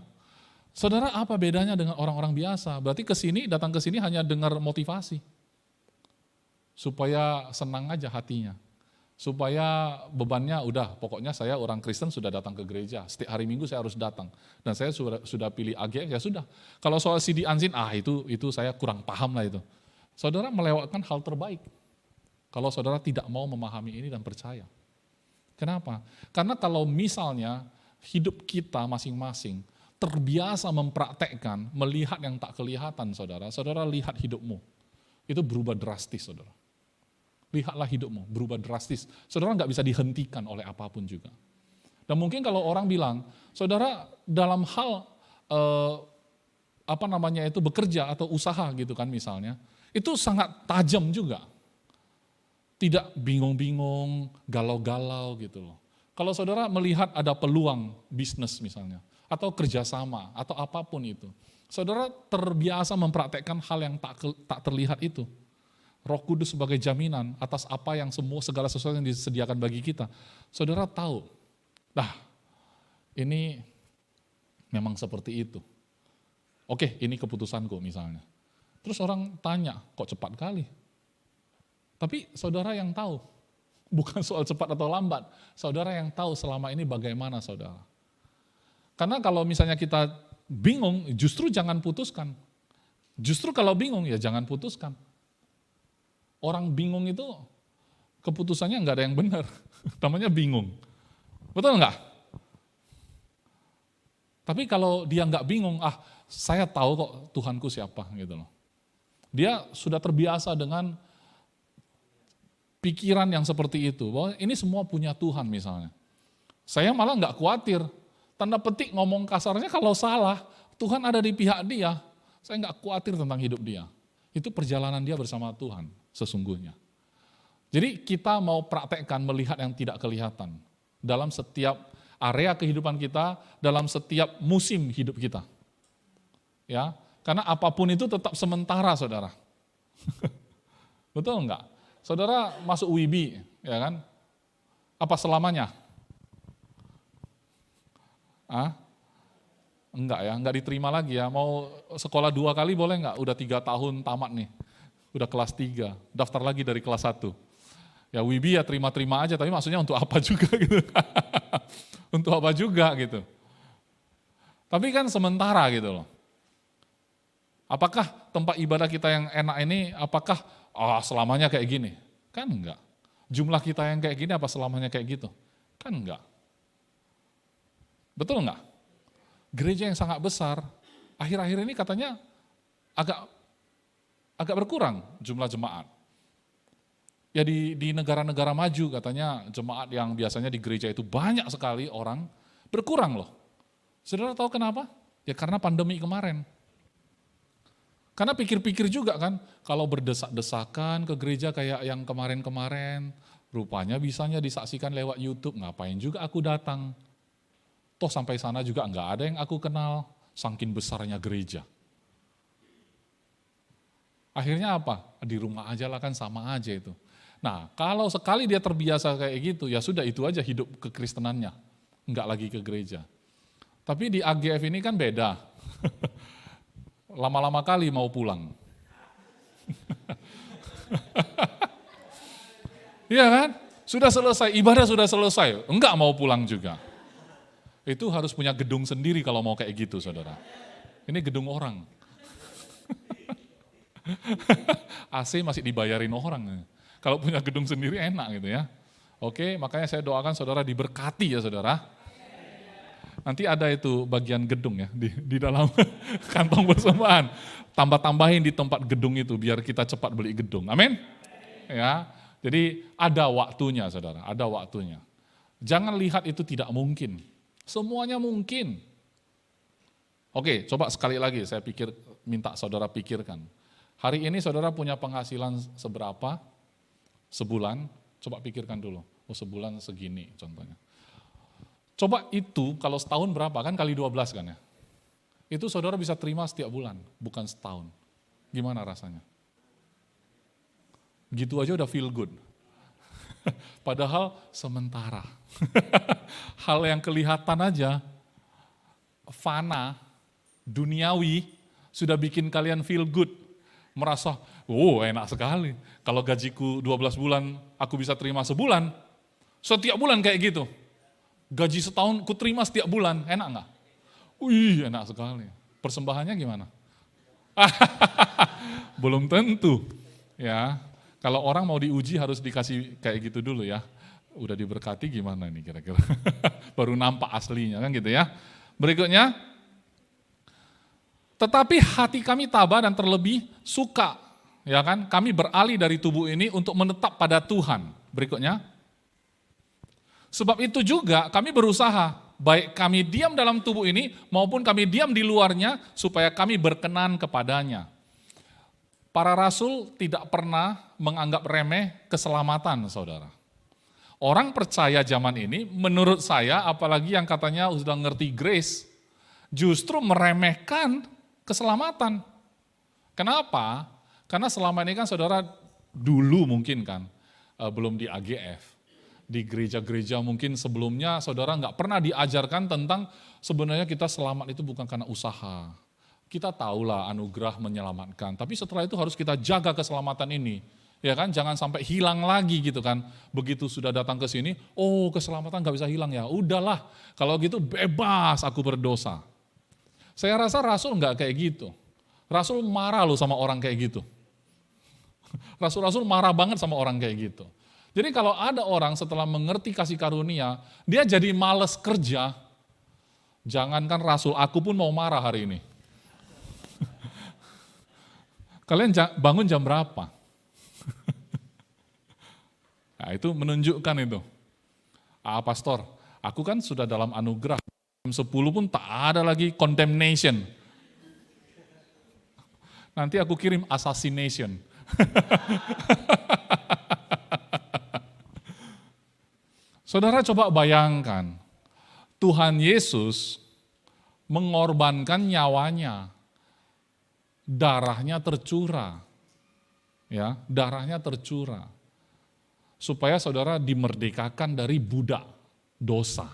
Saudara, apa bedanya dengan orang-orang biasa? Berarti datang ke sini hanya dengar motivasi. Supaya senang aja hatinya. Supaya bebannya udah, pokoknya saya orang Kristen sudah datang ke gereja. Setiap hari Minggu saya harus datang. Dan saya sudah pilih AGF, ya sudah. Kalau soal CD Unseen, itu saya kurang paham lah itu. Saudara melewatkan hal terbaik. Kalau saudara tidak mau memahami ini dan percaya. Kenapa? Karena kalau misalnya hidup kita masing-masing terbiasa mempraktekkan, melihat yang tak kelihatan, saudara lihat hidupmu. Itu berubah drastis, saudara. Lihatlah hidupmu, berubah drastis. Saudara nggak bisa dihentikan oleh apapun juga. Dan mungkin kalau orang bilang, saudara dalam hal bekerja atau usaha gitu kan misalnya, itu sangat tajam juga. Tidak bingung-bingung, galau-galau gitu loh. Kalau saudara melihat ada peluang bisnis misalnya, atau kerjasama, atau apapun itu. Saudara terbiasa mempraktekkan hal yang tak terlihat itu. Roh Kudus sebagai jaminan atas apa yang segala sesuatu yang disediakan bagi kita. Saudara tahu, ini memang seperti itu. Oke, ini keputusanku misalnya. Terus orang tanya, kok cepat kali? Tapi saudara yang tahu, bukan soal cepat atau lambat. Saudara yang tahu selama ini bagaimana saudara. Karena kalau misalnya kita bingung, justru jangan putuskan. Justru kalau bingung, ya jangan putuskan. Orang bingung itu, keputusannya nggak ada yang benar. Namanya bingung. Betul nggak? Tapi kalau dia nggak bingung, saya tahu kok Tuhanku siapa gitu loh. Dia sudah terbiasa dengan pikiran yang seperti itu, bahwa ini semua punya Tuhan misalnya. Saya malah nggak khawatir. Tanda petik ngomong kasarnya kalau salah, Tuhan ada di pihak dia. Saya nggak khawatir tentang hidup dia. Itu perjalanan dia bersama Tuhan sesungguhnya. Jadi kita mau praktekkan melihat yang tidak kelihatan. Dalam setiap area kehidupan kita, dalam setiap musim hidup kita. Ya, karena apapun itu tetap sementara saudara. Betul enggak? Saudara masuk WIBI, ya kan? Apa selamanya? Enggak ya, enggak diterima lagi ya. Mau sekolah 2 kali boleh enggak? Udah 3 tahun tamat nih. Udah kelas 3, daftar lagi dari kelas 1. Ya WIBI ya terima-terima aja, tapi maksudnya untuk apa juga gitu. Untuk apa juga gitu. Tapi kan sementara gitu loh. Apakah tempat ibadah kita yang enak ini, apakah selamanya kayak gini? Kan enggak. Jumlah kita yang kayak gini apa selamanya kayak gitu? Kan enggak. Betul enggak? Gereja yang sangat besar, akhir-akhir ini katanya agak berkurang jumlah jemaat. Ya di negara-negara maju katanya jemaat yang biasanya di gereja itu banyak sekali orang, berkurang loh. Saudara tahu kenapa? Ya karena pandemi kemarin. Karena pikir-pikir juga kan, kalau berdesak-desakan ke gereja kayak yang kemarin-kemarin, rupanya bisanya disaksikan lewat YouTube, ngapain juga aku datang. Toh sampai sana juga enggak ada yang aku kenal, saking besarnya gereja. Akhirnya apa? Di rumah aja lah kan sama aja itu. Nah kalau sekali dia terbiasa kayak gitu, ya sudah itu aja hidup kekristenannya. Enggak lagi ke gereja. Tapi di AGF ini kan beda. Lama-lama kali mau pulang. Iya kan? Sudah selesai, ibadah sudah selesai, enggak mau pulang juga. Itu harus punya gedung sendiri kalau mau kayak gitu, saudara. Ini gedung orang. AC masih dibayarin orang. Kalau punya gedung sendiri enak gitu ya. Oke, makanya saya doakan saudara diberkati ya saudara. Nanti ada itu bagian gedung ya di dalam kantong persembahan. Tambah-tambahin di tempat gedung itu biar kita cepat beli gedung. Amin. Ya. Jadi ada waktunya saudara, ada waktunya. Jangan lihat itu tidak mungkin. Semuanya mungkin. Oke, coba sekali lagi saya minta saudara pikirkan. Hari ini saudara punya penghasilan seberapa? Sebulan? Coba pikirkan dulu. Oh, sebulan segini contohnya. Coba itu kalau setahun berapa? Kan kali 12 kan ya? Itu saudara bisa terima setiap bulan, bukan setahun. Gimana rasanya? Gitu aja udah feel good. Padahal sementara. Hal yang kelihatan aja, fana, duniawi, sudah bikin kalian feel good. Merasa, enak sekali. Kalau gajiku 12 bulan, aku bisa terima sebulan. Setiap bulan kayak gitu. Gaji setahun ku terima setiap bulan, enak nggak? Wih, enak sekali. Persembahannya gimana? Belum tentu. Ya, kalau orang mau diuji harus dikasih kayak gitu dulu ya. Udah diberkati gimana nih kira-kira? Baru nampak aslinya kan gitu ya. Berikutnya, tetapi hati kami tabah dan terlebih suka, ya kan? Kami beralih dari tubuh ini untuk menetap pada Tuhan. Berikutnya, sebab itu juga kami berusaha, baik kami diam dalam tubuh ini maupun kami diam di luarnya, supaya kami berkenan kepadanya. Para rasul tidak pernah menganggap remeh keselamatan, saudara. Orang percaya zaman ini, menurut saya, apalagi yang katanya sudah ngerti grace, justru meremehkan keselamatan. Kenapa? Karena selama ini kan saudara dulu mungkin kan, belum di AGF, di gereja-gereja mungkin sebelumnya saudara nggak pernah diajarkan tentang sebenarnya kita selamat itu bukan karena usaha. Kita tahulah anugerah menyelamatkan, tapi setelah itu harus kita jaga keselamatan ini. Ya kan, jangan sampai hilang lagi gitu kan. Begitu sudah datang ke sini, keselamatan nggak bisa hilang ya. Udahlah, kalau gitu bebas aku berdosa. Saya rasa Rasul nggak kayak gitu. Rasul marah loh sama orang kayak gitu. Rasul-rasul marah banget sama orang kayak gitu. Jadi kalau ada orang setelah mengerti kasih karunia, dia jadi males kerja, jangankan Rasul, aku pun mau marah hari ini. Kalian bangun jam berapa? Nah itu menunjukkan itu. Pastor, aku kan sudah dalam anugerah, jam 10 pun tak ada lagi condemnation. Nanti aku kirim assassination. Saudara coba bayangkan, Tuhan Yesus mengorbankan nyawanya, darahnya tercurah, ya, darahnya tercurah, supaya saudara dimerdekakan dari budak dosa.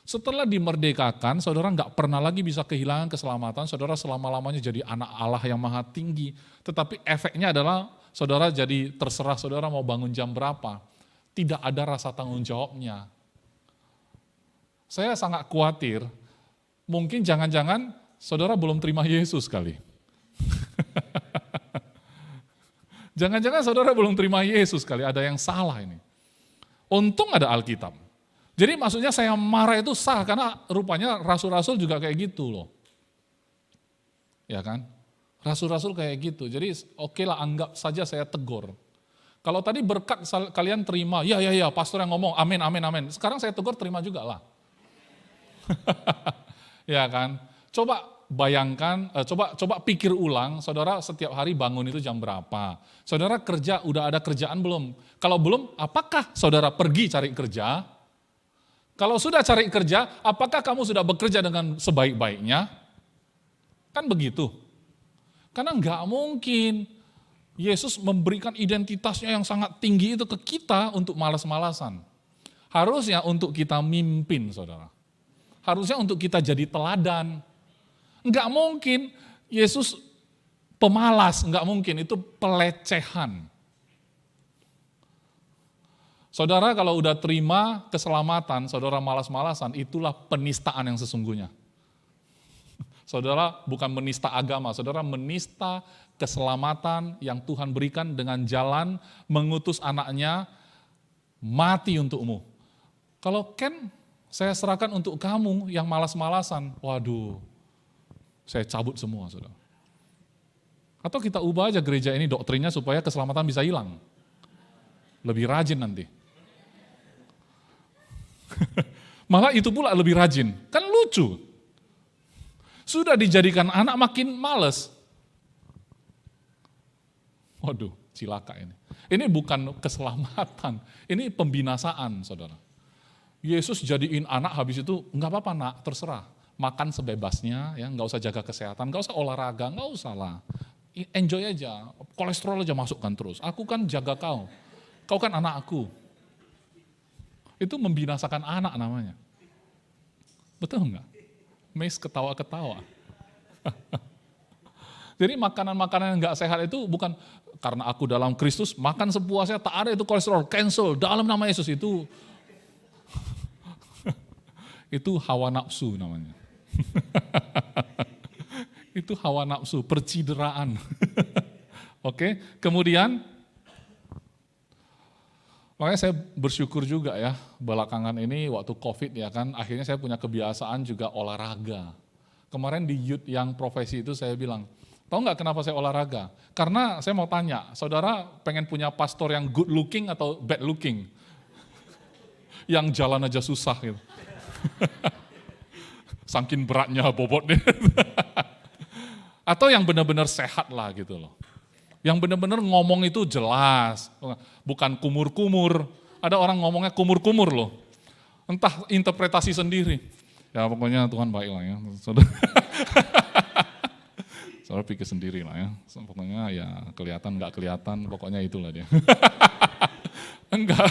Setelah dimerdekakan, saudara nggak pernah lagi bisa kehilangan keselamatan, saudara selama-lamanya jadi anak Allah yang maha tinggi. Tetapi efeknya adalah saudara jadi terserah saudara mau bangun jam berapa. Tidak ada rasa tanggung jawabnya. Saya sangat khawatir, mungkin jangan-jangan saudara belum terima Yesus kali. Jangan-jangan saudara belum terima Yesus kali, ada yang salah ini. Untung ada Alkitab. Jadi maksudnya saya marah itu sah, karena rupanya rasul-rasul juga kayak gitu loh. Ya kan? Rasul-rasul kayak gitu, jadi oke lah anggap saja saya tegur. Kalau tadi berkat kalian terima, ya pastor yang ngomong, amin. Sekarang saya tegur terima juga lah. Ya kan? Coba bayangkan, coba pikir ulang, saudara setiap hari bangun itu jam berapa? Saudara kerja, udah ada kerjaan belum? Kalau belum, apakah saudara pergi cari kerja? Kalau sudah cari kerja, apakah kamu sudah bekerja dengan sebaik-baiknya? Kan begitu. Karena enggak mungkin Yesus memberikan identitasnya yang sangat tinggi itu ke kita untuk malas-malasan. Harusnya untuk kita mimpin, saudara. Harusnya untuk kita jadi teladan. Enggak mungkin Yesus pemalas, enggak mungkin, itu pelecehan. Saudara kalau udah terima keselamatan, saudara malas-malasan, itulah penistaan yang sesungguhnya. Saudara bukan menista agama, saudara menista keselamatan yang Tuhan berikan dengan jalan mengutus anaknya mati untukmu. Kalau Ken, saya serahkan untuk kamu yang malas-malasan, waduh, saya cabut semua, saudara. Atau kita ubah aja gereja ini doktrinnya supaya keselamatan bisa hilang. Lebih rajin nanti. Malah itu pula lebih rajin. Kan lucu. Sudah dijadikan anak makin males. Waduh, cilaka ini. Ini bukan keselamatan, ini pembinasaan, saudara. Yesus jadiin anak, habis itu nggak apa-apa nak, terserah. Makan sebebasnya, ya nggak usah jaga kesehatan, nggak usah olahraga, nggak usah lah. Enjoy aja, kolesterol aja masukkan terus. Aku kan jaga kau kan anak aku. Itu membinasakan anak namanya. Betul nggak? Mes ketawa-ketawa. Jadi makanan-makanan yang nggak sehat itu bukan karena aku dalam Kristus, makan sepuasnya, tak ada itu kolesterol, cancel, dalam nama Yesus itu. Itu hawa nafsu namanya. Itu hawa nafsu, percideraan. Oke, kemudian makanya saya bersyukur juga ya, belakangan ini waktu COVID ya kan, akhirnya saya punya kebiasaan juga olahraga. Kemarin di youth yang profesi itu saya bilang, tahu nggak kenapa saya olahraga? Karena saya mau tanya, saudara pengen punya pastor yang good looking atau bad looking? Yang jalan aja susah gitu. Saking beratnya bobotnya. Atau yang benar-benar sehat lah gitu loh. Yang benar-benar ngomong itu jelas, bukan kumur-kumur. Ada orang ngomongnya kumur-kumur loh. Entah interpretasi sendiri. Ya pokoknya Tuhan baik lah ya. Saudara pikir sendiri lah ya. Pokoknya ya kelihatan nggak kelihatan, pokoknya itulah dia. Enggak.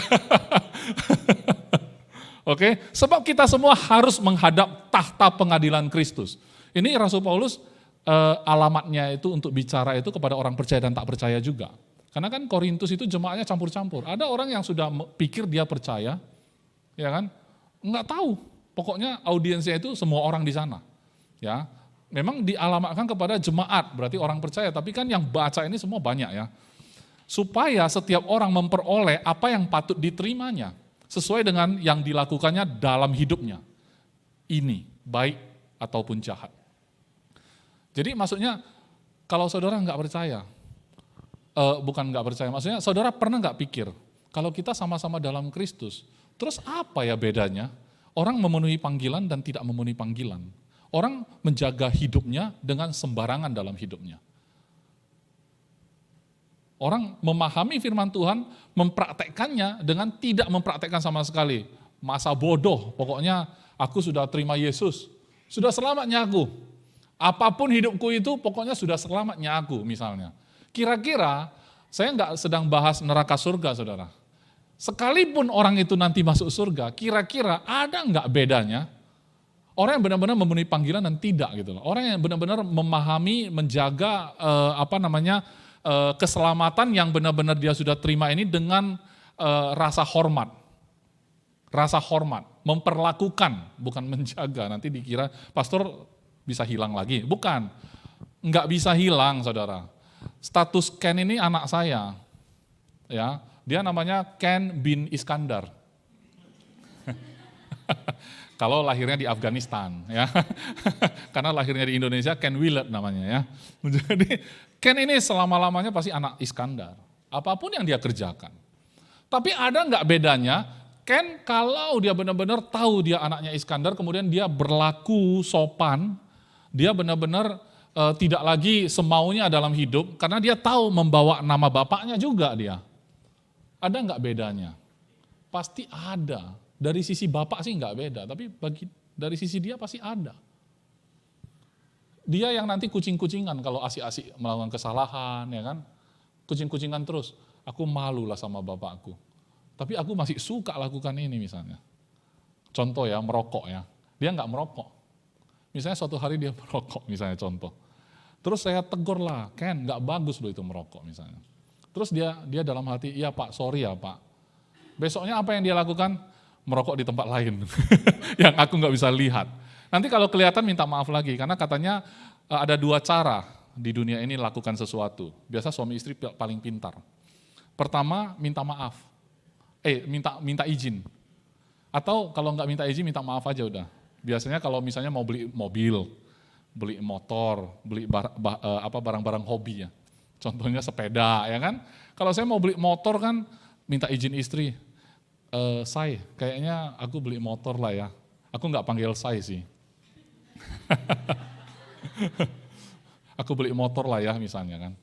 Oke, sebab kita semua harus menghadap tahta pengadilan Kristus. Ini Rasul Paulus alamatnya itu untuk bicara itu kepada orang percaya dan tak percaya juga. Karena kan Korintus itu jemaatnya campur-campur. Ada orang yang sudah pikir dia percaya, ya kan? Enggak tahu. Pokoknya audiensnya itu semua orang di sana. Ya, memang dialamatkan kepada jemaat, berarti orang percaya. Tapi kan yang baca ini semua banyak ya. Supaya setiap orang memperoleh apa yang patut diterimanya. Sesuai dengan yang dilakukannya dalam hidupnya. Ini, baik ataupun jahat. Jadi maksudnya, kalau saudara nggak percaya, bukan nggak percaya, maksudnya saudara pernah nggak pikir, kalau kita sama-sama dalam Kristus, terus apa ya bedanya? Orang memenuhi panggilan dan tidak memenuhi panggilan. Orang menjaga hidupnya dengan sembarangan dalam hidupnya. Orang memahami firman Tuhan, mempraktekkannya dengan tidak mempraktekkan sama sekali. Masa bodoh, pokoknya aku sudah terima Yesus, sudah selamatnya aku. Apapun hidupku itu pokoknya sudah selamatnya aku misalnya. Kira-kira saya nggak sedang bahas neraka surga saudara. Sekalipun orang itu nanti masuk surga, kira-kira ada nggak bedanya? Orang yang benar-benar memenuhi panggilan dan tidak gitu loh. Orang yang benar-benar memahami, menjaga keselamatan yang benar-benar dia sudah terima ini dengan rasa hormat. Rasa hormat, memperlakukan, bukan menjaga. Nanti dikira pastor bisa hilang lagi. Bukan, nggak bisa hilang saudara. Status Ken ini anak saya. Ya, dia namanya Ken bin Iskandar. Kalau lahirnya di Afghanistan, ya, karena lahirnya di Indonesia Ken Willett namanya ya. Jadi Ken ini selama-lamanya pasti anak Iskandar, apapun yang dia kerjakan. Tapi ada nggak bedanya? Ken kalau dia benar-benar tahu dia anaknya Iskandar, kemudian dia berlaku sopan, dia benar-benar tidak lagi semaunya dalam hidup, karena dia tahu membawa nama bapaknya juga dia. Ada nggak bedanya? Pasti ada. Dari sisi bapak sih nggak beda, tapi dari sisi dia pasti ada. Dia yang nanti kucing-kucingan kalau asik-asik melakukan kesalahan, ya kan? Kucing-kucingan terus, aku malu lah sama bapakku. Tapi aku masih suka lakukan ini misalnya. Contoh ya, merokok ya. Dia nggak merokok. Misalnya suatu hari dia merokok misalnya contoh. Terus saya tegur lah, Ken nggak bagus loh itu merokok misalnya. Terus dia dalam hati, iya pak, sorry ya pak. Besoknya apa yang dia lakukan? Merokok di tempat lain, yang aku nggak bisa lihat. Nanti kalau kelihatan minta maaf lagi, karena katanya ada dua cara di dunia ini lakukan sesuatu. Biasa suami istri paling pintar. Pertama, minta maaf. Minta izin. Atau kalau nggak minta izin, minta maaf aja udah. Biasanya kalau misalnya mau beli mobil, beli motor, beli barang-barang hobi ya. Contohnya sepeda, ya kan? Kalau saya mau beli motor kan, minta izin istri. Say, kayaknya aku beli motor lah ya. Aku nggak panggil say sih. Aku beli motor lah ya misalnya kan.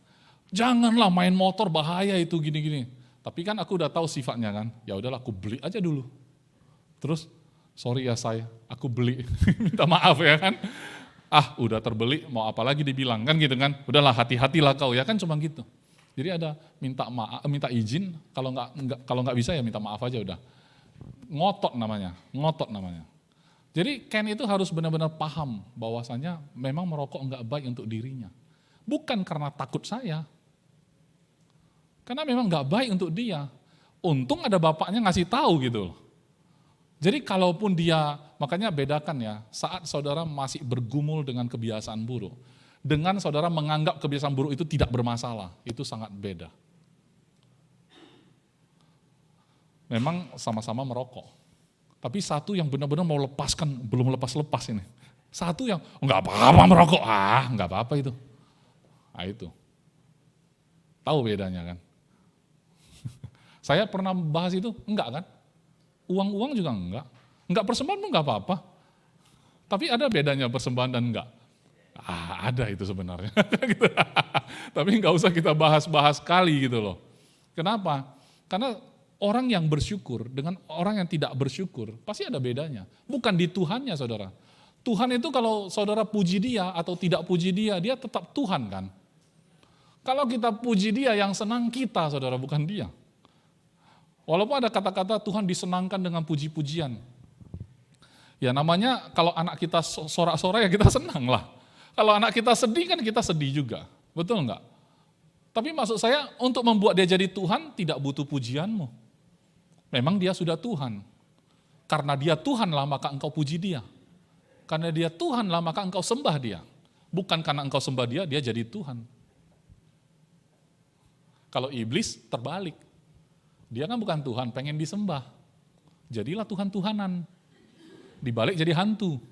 Janganlah main motor, bahaya itu gini-gini. Tapi kan aku udah tahu sifatnya kan. Ya udahlah aku beli aja dulu. Terus, sorry ya saya, aku beli. Minta maaf ya kan. Udah terbeli, mau apa lagi dibilang kan gitu kan. Udahlah hati-hatilah kau ya kan, cuma gitu. Jadi ada minta maaf, minta izin, kalau nggak bisa ya minta maaf aja udah. Ngotot namanya. Jadi Ken itu harus benar-benar paham bahwasannya memang merokok enggak baik untuk dirinya. Bukan karena takut saya. Karena memang enggak baik untuk dia. Untung ada bapaknya ngasih tahu gitu loh. Jadi kalaupun dia, makanya bedakan ya, saat saudara masih bergumul dengan kebiasaan buruk, dengan saudara menganggap kebiasaan buruk itu tidak bermasalah, itu sangat beda. Memang sama-sama merokok. Tapi satu yang benar-benar mau lepaskan, belum lepas-lepas ini. Satu yang, enggak apa-apa merokok, enggak apa-apa itu. Itu. Tahu bedanya kan? Saya pernah bahas itu, enggak kan? Uang-uang juga enggak. Enggak persembahan pun enggak apa-apa. Tapi ada bedanya persembahan dan enggak. Ada itu sebenarnya. Tapi enggak usah kita bahas-bahas kali gitu loh. Kenapa? Karena orang yang bersyukur dengan orang yang tidak bersyukur, pasti ada bedanya. Bukan di Tuhannya saudara. Tuhan itu kalau saudara puji dia atau tidak puji dia, dia tetap Tuhan kan. Kalau kita puji dia, yang senang kita saudara, bukan dia. Walaupun ada kata-kata Tuhan disenangkan dengan puji-pujian. Ya namanya kalau anak kita sorak-sorai ya kita senang lah. Kalau anak kita sedih kan kita sedih juga. Betul enggak? Tapi maksud saya untuk membuat dia jadi Tuhan tidak butuh pujianmu. Memang dia sudah Tuhan. Karena dia Tuhanlah maka engkau puji dia. Karena dia Tuhanlah maka engkau sembah dia. Bukan karena engkau sembah dia, dia jadi Tuhan. Kalau iblis terbalik. Dia kan bukan Tuhan, pengen disembah. Jadilah Tuhan-Tuhanan. Dibalik jadi hantu.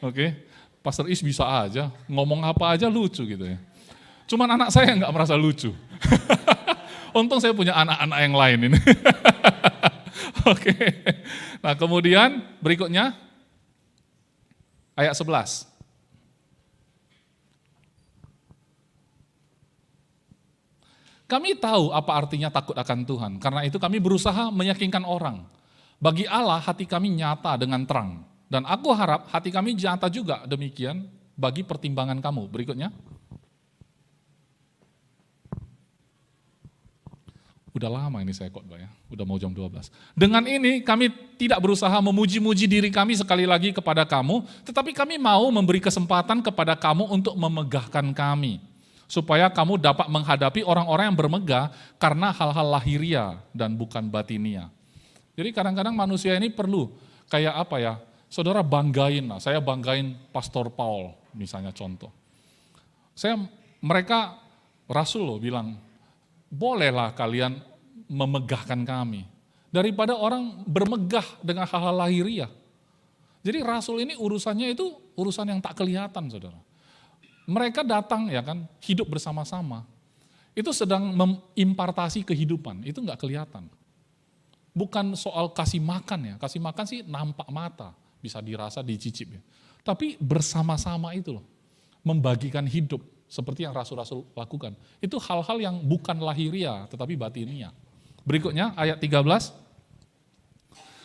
Oke, Pastor Is bisa aja, ngomong apa aja lucu gitu ya. Cuman anak saya nggak merasa lucu. Untung saya punya anak-anak yang lain ini. Oke. Nah kemudian berikutnya ayat 11. Kami tahu apa artinya takut akan Tuhan, karena itu kami berusaha meyakinkan orang. Bagi Allah hati kami nyata dengan terang, dan aku harap hati kami nyata juga demikian bagi pertimbangan kamu. Berikutnya. Udah lama ini saya khotbah ya, udah mau jam 12. Dengan ini kami tidak berusaha memuji-muji diri kami sekali lagi kepada kamu, tetapi kami mau memberi kesempatan kepada kamu untuk memegahkan kami. Supaya kamu dapat menghadapi orang-orang yang bermegah karena hal-hal lahiria dan bukan batinia. Jadi kadang-kadang manusia ini perlu, kayak apa ya, saudara banggain, saya banggain Pastor Paul misalnya contoh. Mereka Rasul loh bilang, bolehlah kalian memegahkan kami. Daripada orang bermegah dengan hal-hal lahiriah. Jadi Rasul ini urusannya itu urusan yang tak kelihatan saudara. Mereka datang ya kan, hidup bersama-sama. Itu sedang mengimpartasi kehidupan, itu enggak kelihatan. Bukan soal kasih makan ya, kasih makan sih nampak mata, bisa dirasa, dicicip ya. Tapi bersama-sama itu loh, membagikan hidup. Seperti yang rasul-rasul lakukan. Itu hal-hal yang bukan lahiriah, tetapi batinia. Berikutnya ayat 13.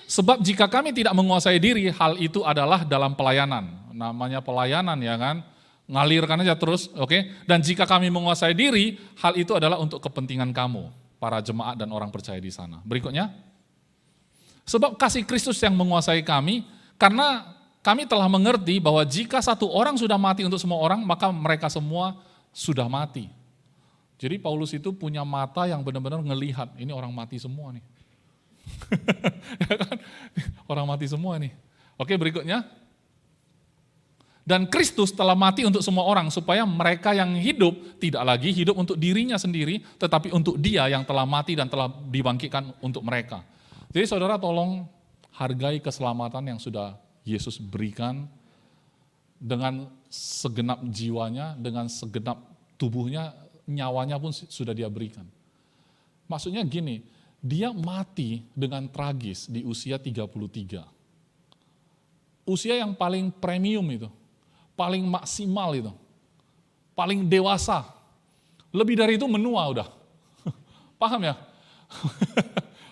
Sebab jika kami tidak menguasai diri, hal itu adalah dalam pelayanan. Namanya pelayanan ya kan, ngalirkan aja terus, oke. Dan jika kami menguasai diri, hal itu adalah untuk kepentingan kamu, para jemaat dan orang percaya di sana. Berikutnya. Sebab kasih Kristus yang menguasai kami, karena kami telah mengerti bahwa jika satu orang sudah mati untuk semua orang, maka mereka semua sudah mati. Jadi Paulus itu punya mata yang benar-benar ngelihat, ini orang mati semua nih. Ya kan? Orang mati semua nih. Oke berikutnya. Dan Kristus telah mati untuk semua orang, supaya mereka yang hidup tidak lagi hidup untuk dirinya sendiri, tetapi untuk Dia yang telah mati dan telah dibangkitkan untuk mereka. Jadi saudara tolong hargai keselamatan yang sudah Yesus berikan dengan segenap jiwanya, dengan segenap tubuhnya, nyawanya pun sudah dia berikan. Maksudnya gini, dia mati dengan tragis di usia 33. usia yang paling premium itu, paling maksimal itu, paling dewasa. Lebih dari itu menua udah. Paham ya?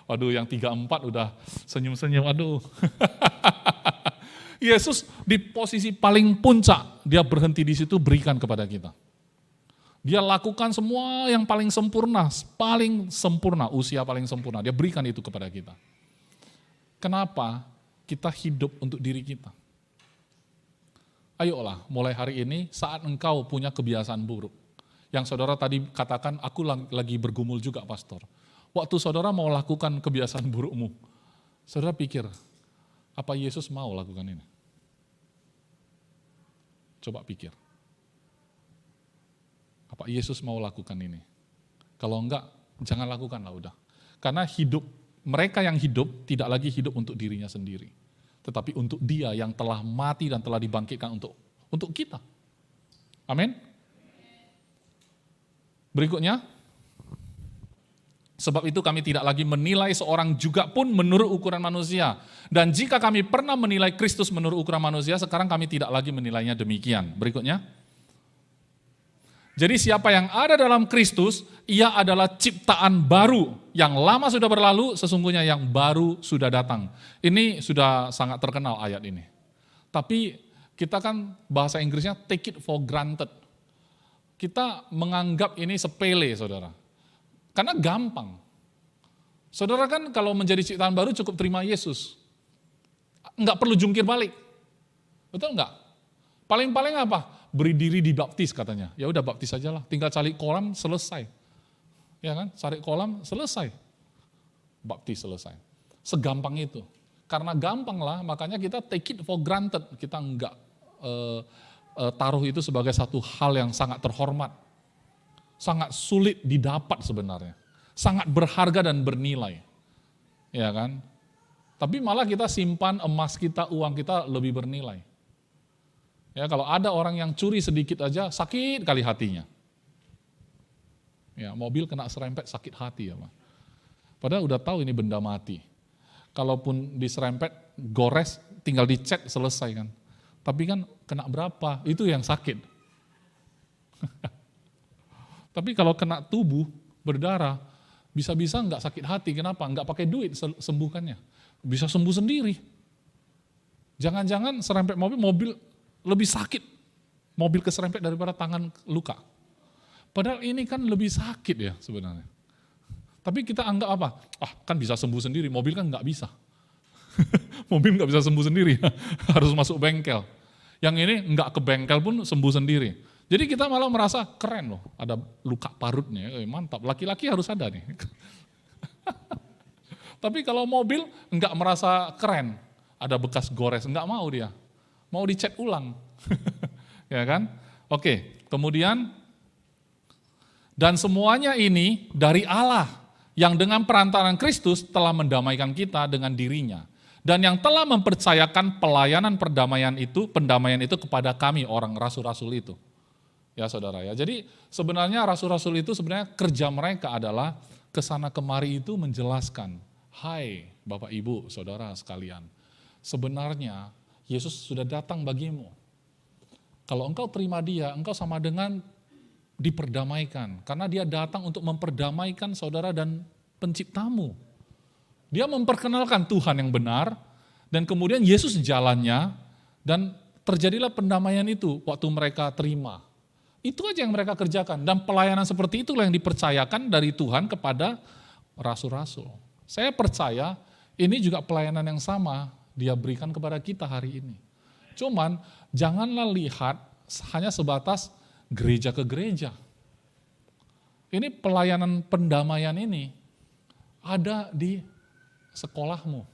Waduh, yang 34 udah senyum-senyum, aduh. Yesus di posisi paling puncak, dia berhenti di situ berikan kepada kita. Dia lakukan semua yang paling sempurna, usia paling sempurna. Dia berikan itu kepada kita. Kenapa kita hidup untuk diri kita? Ayolah, mulai hari ini saat engkau punya kebiasaan buruk. Yang saudara tadi katakan, aku lagi bergumul juga, pastor. Waktu saudara mau lakukan kebiasaan burukmu, saudara pikir, apa Yesus mau lakukan ini? Coba pikir. Apa Yesus mau lakukan ini? Kalau enggak, jangan lakukanlah udah. Karena mereka yang hidup tidak lagi hidup untuk dirinya sendiri. Tetapi untuk Dia yang telah mati dan telah dibangkitkan untuk kita. Amin. Berikutnya, sebab itu kami tidak lagi menilai seorang juga pun menurut ukuran manusia. Dan jika kami pernah menilai Kristus menurut ukuran manusia, sekarang kami tidak lagi menilainya demikian. Berikutnya. Jadi siapa yang ada dalam Kristus, ia adalah ciptaan baru. Yang lama sudah berlalu, sesungguhnya yang baru sudah datang. Ini sudah sangat terkenal ayat ini. Tapi kita kan bahasa Inggrisnya take it for granted. Kita menganggap ini sepele, saudara. Karena gampang. Saudara kan kalau menjadi ciptaan baru cukup terima Yesus. Enggak perlu jungkir balik. Betul enggak? Paling-paling apa? Beri diri dibaptis katanya. Ya udah baptis aja lah. Tinggal cari kolam selesai. Ya kan? Cari kolam selesai. Baptis selesai. Segampang itu. Karena gampang lah, makanya kita take it for granted. Kita enggak taruh itu sebagai satu hal yang sangat terhormat. Sangat sulit didapat sebenarnya. Sangat berharga dan bernilai. Ya kan? Tapi malah kita simpan emas kita, uang kita lebih bernilai. Ya, kalau ada orang yang curi sedikit aja, sakit kali hatinya. Ya, mobil kena serempet sakit hati ya, Pak. Padahal udah tahu ini benda mati. Kalaupun diserempet, gores, tinggal dicek selesai kan. Tapi kan kena berapa, itu yang sakit. Tapi kalau kena tubuh, berdarah, bisa-bisa nggak sakit hati. Kenapa? Nggak pakai duit sembuhkannya. Bisa sembuh sendiri. Jangan-jangan serempet mobil lebih sakit mobil keserempet daripada tangan luka. Padahal ini kan lebih sakit ya sebenarnya. Tapi kita anggap apa? Kan bisa sembuh sendiri, mobil kan nggak bisa. Mobil nggak bisa sembuh sendiri, harus masuk bengkel. Yang ini nggak ke bengkel pun sembuh sendiri. Jadi kita malah merasa keren loh, ada luka parutnya, mantap, laki-laki harus ada nih. Tapi kalau mobil nggak merasa keren, ada bekas gores, nggak mau dia. Mau dicek ulang, ya kan? Oke, kemudian, dan semuanya ini dari Allah, yang dengan perantaraan Kristus telah mendamaikan kita dengan dirinya, dan yang telah mempercayakan pelayanan pendamaian itu kepada kami, orang rasul-rasul itu. Ya saudara ya, jadi sebenarnya rasul-rasul itu sebenarnya kerja mereka adalah kesana kemari itu menjelaskan, hai Bapak Ibu, saudara sekalian, sebenarnya Yesus sudah datang bagimu. Kalau engkau terima Dia, engkau sama dengan diperdamaikan. Karena Dia datang untuk memperdamaikan saudara dan penciptamu. Dia memperkenalkan Tuhan yang benar, dan kemudian Yesus jalannya, dan terjadilah pendamaian itu waktu mereka terima. Itu aja yang mereka kerjakan. Dan pelayanan seperti itulah yang dipercayakan dari Tuhan kepada rasul-rasul. Saya percaya ini juga pelayanan yang sama Dia berikan kepada kita hari ini. Cuman janganlah lihat hanya sebatas gereja ke gereja. Ini pelayanan pendamaian ini ada di sekolahmu,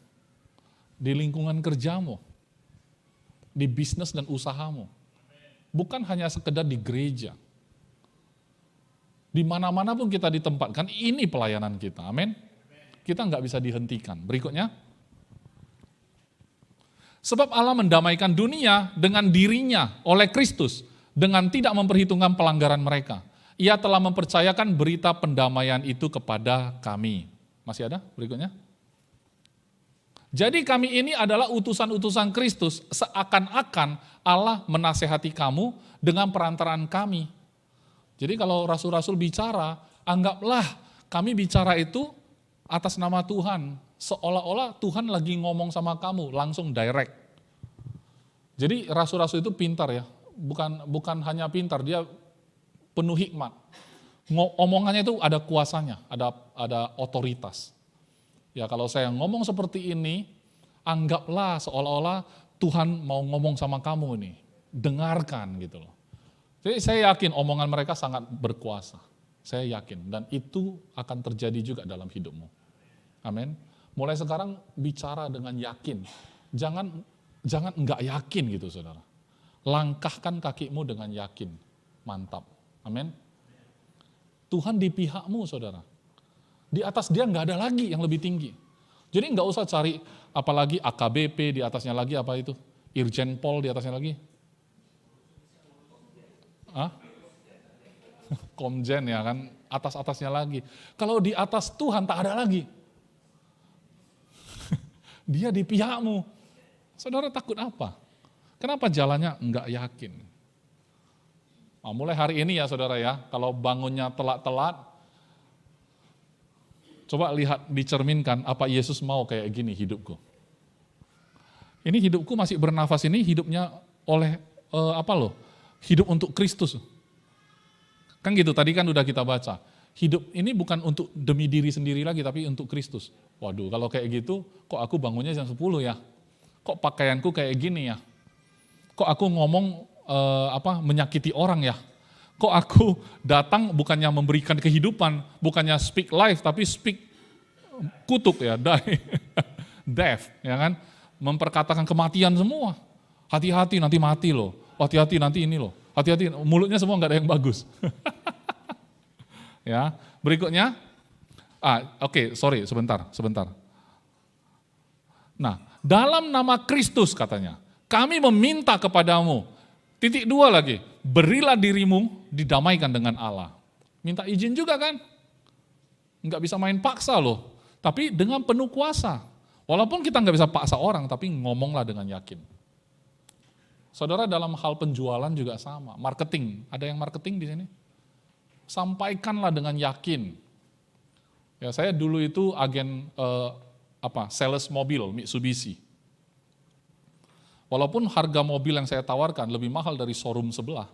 di lingkungan kerjamu, di bisnis dan usahamu. Bukan hanya sekedar di gereja. Di mana-mana pun kita ditempatkan, ini pelayanan kita. Amin. Kita nggak bisa dihentikan. Berikutnya. Sebab Allah mendamaikan dunia dengan dirinya oleh Kristus, dengan tidak memperhitungkan pelanggaran mereka. Ia telah mempercayakan berita pendamaian itu kepada kami. Masih ada berikutnya? Jadi kami ini adalah utusan-utusan Kristus, seakan-akan Allah menasehati kamu dengan perantaraan kami. Jadi kalau rasul-rasul bicara, anggaplah kami bicara itu atas nama Tuhan, seolah-olah Tuhan lagi ngomong sama kamu, langsung direct. Jadi rasul-rasul itu pintar ya, bukan hanya pintar, dia penuh hikmat. Omongannya itu ada kuasanya, ada otoritas. Ya kalau saya ngomong seperti ini, anggaplah seolah-olah Tuhan mau ngomong sama kamu nih, dengarkan gitu loh. Jadi saya yakin omongan mereka sangat berkuasa, saya yakin, dan itu akan terjadi juga dalam hidupmu. Amin. Mulai sekarang bicara dengan yakin, jangan enggak yakin gitu saudara. Langkahkan kakimu dengan yakin, mantap. Amin. Tuhan di pihakmu saudara. Di atas dia nggak ada lagi yang lebih tinggi. Jadi nggak usah cari apalagi AKBP di atasnya lagi, apa itu? Irjen Pol di atasnya lagi. Komjen ya kan, atas-atasnya lagi. Kalau di atas Tuhan tak ada lagi. Dia di pihakmu. Saudara takut apa? Kenapa jalannya nggak yakin? Nah, mulai hari ini ya saudara ya, kalau bangunnya telat-telat, coba lihat, dicerminkan apa Yesus mau kayak gini hidupku. Ini hidupku masih bernafas ini hidupnya oleh hidup untuk Kristus. Kan gitu, tadi kan udah kita baca. Hidup ini bukan untuk demi diri sendiri lagi, tapi untuk Kristus. Waduh, kalau kayak gitu, kok aku bangunnya jam 10 ya? Kok pakaianku kayak gini ya? Kok aku ngomong menyakiti orang ya? Kok aku datang bukannya memberikan kehidupan, bukannya speak life, tapi speak kutuk ya, death, ya kan? Memperkatakan kematian semua. Hati-hati nanti mati loh, hati-hati nanti ini loh, hati-hati, mulutnya semua nggak ada yang bagus. Ya, berikutnya, sorry, sebentar. Nah, dalam nama Kristus katanya, kami meminta kepadamu, titik 2 lagi, berilah dirimu didamaikan dengan Allah. Minta izin juga kan? Nggak bisa main paksa loh, tapi dengan penuh kuasa. Walaupun kita nggak bisa paksa orang, tapi ngomonglah dengan yakin. Saudara, dalam hal penjualan juga sama, marketing. Ada yang marketing di sini? Sampaikanlah dengan yakin. Ya, saya dulu itu agen sales mobil Mitsubishi. Walaupun harga mobil yang saya tawarkan lebih mahal dari showroom sebelah.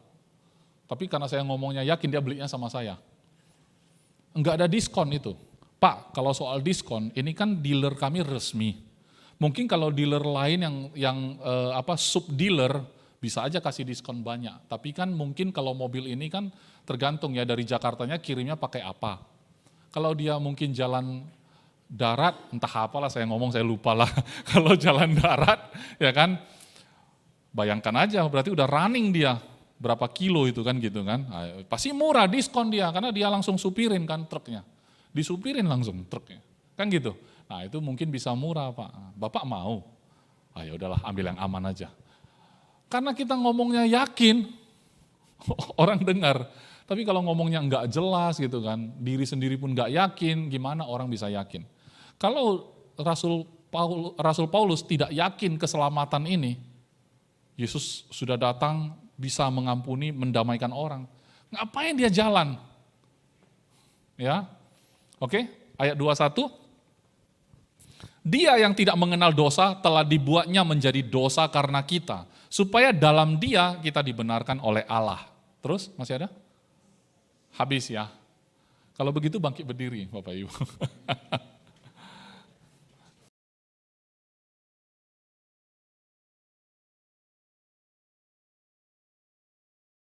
Tapi karena saya ngomongnya yakin, dia belinya sama saya. Enggak ada diskon itu. Pak, kalau soal diskon, ini kan dealer kami resmi. Mungkin kalau dealer lain yang sub dealer, bisa aja kasih diskon banyak. Tapi kan mungkin kalau mobil ini kan tergantung ya dari Jakartanya kirimnya pakai apa. Kalau dia mungkin jalan darat, entah apalah saya ngomong, saya lupa lah. Kalau jalan darat, ya kan, bayangkan aja berarti udah running dia, berapa kilo itu kan gitu kan. Nah, pasti murah diskon dia, karena dia langsung supirin kan truknya. Disupirin langsung truknya, kan gitu. Nah itu mungkin bisa murah Pak, Bapak mau? Ya udahlah ambil yang aman aja. Karena kita ngomongnya yakin, orang dengar. Tapi kalau ngomongnya nggak jelas gitu kan, diri sendiri pun nggak yakin, gimana orang bisa yakin? Kalau Rasul Paulus tidak yakin keselamatan ini, Yesus sudah datang bisa mengampuni, mendamaikan orang. Ngapain dia jalan? Ya, oke, ayat 21. Dia yang tidak mengenal dosa telah dibuatnya menjadi dosa karena kita, supaya dalam dia kita dibenarkan oleh Allah. Terus, masih ada? Habis ya. Kalau begitu bangkit berdiri Bapak Ibu.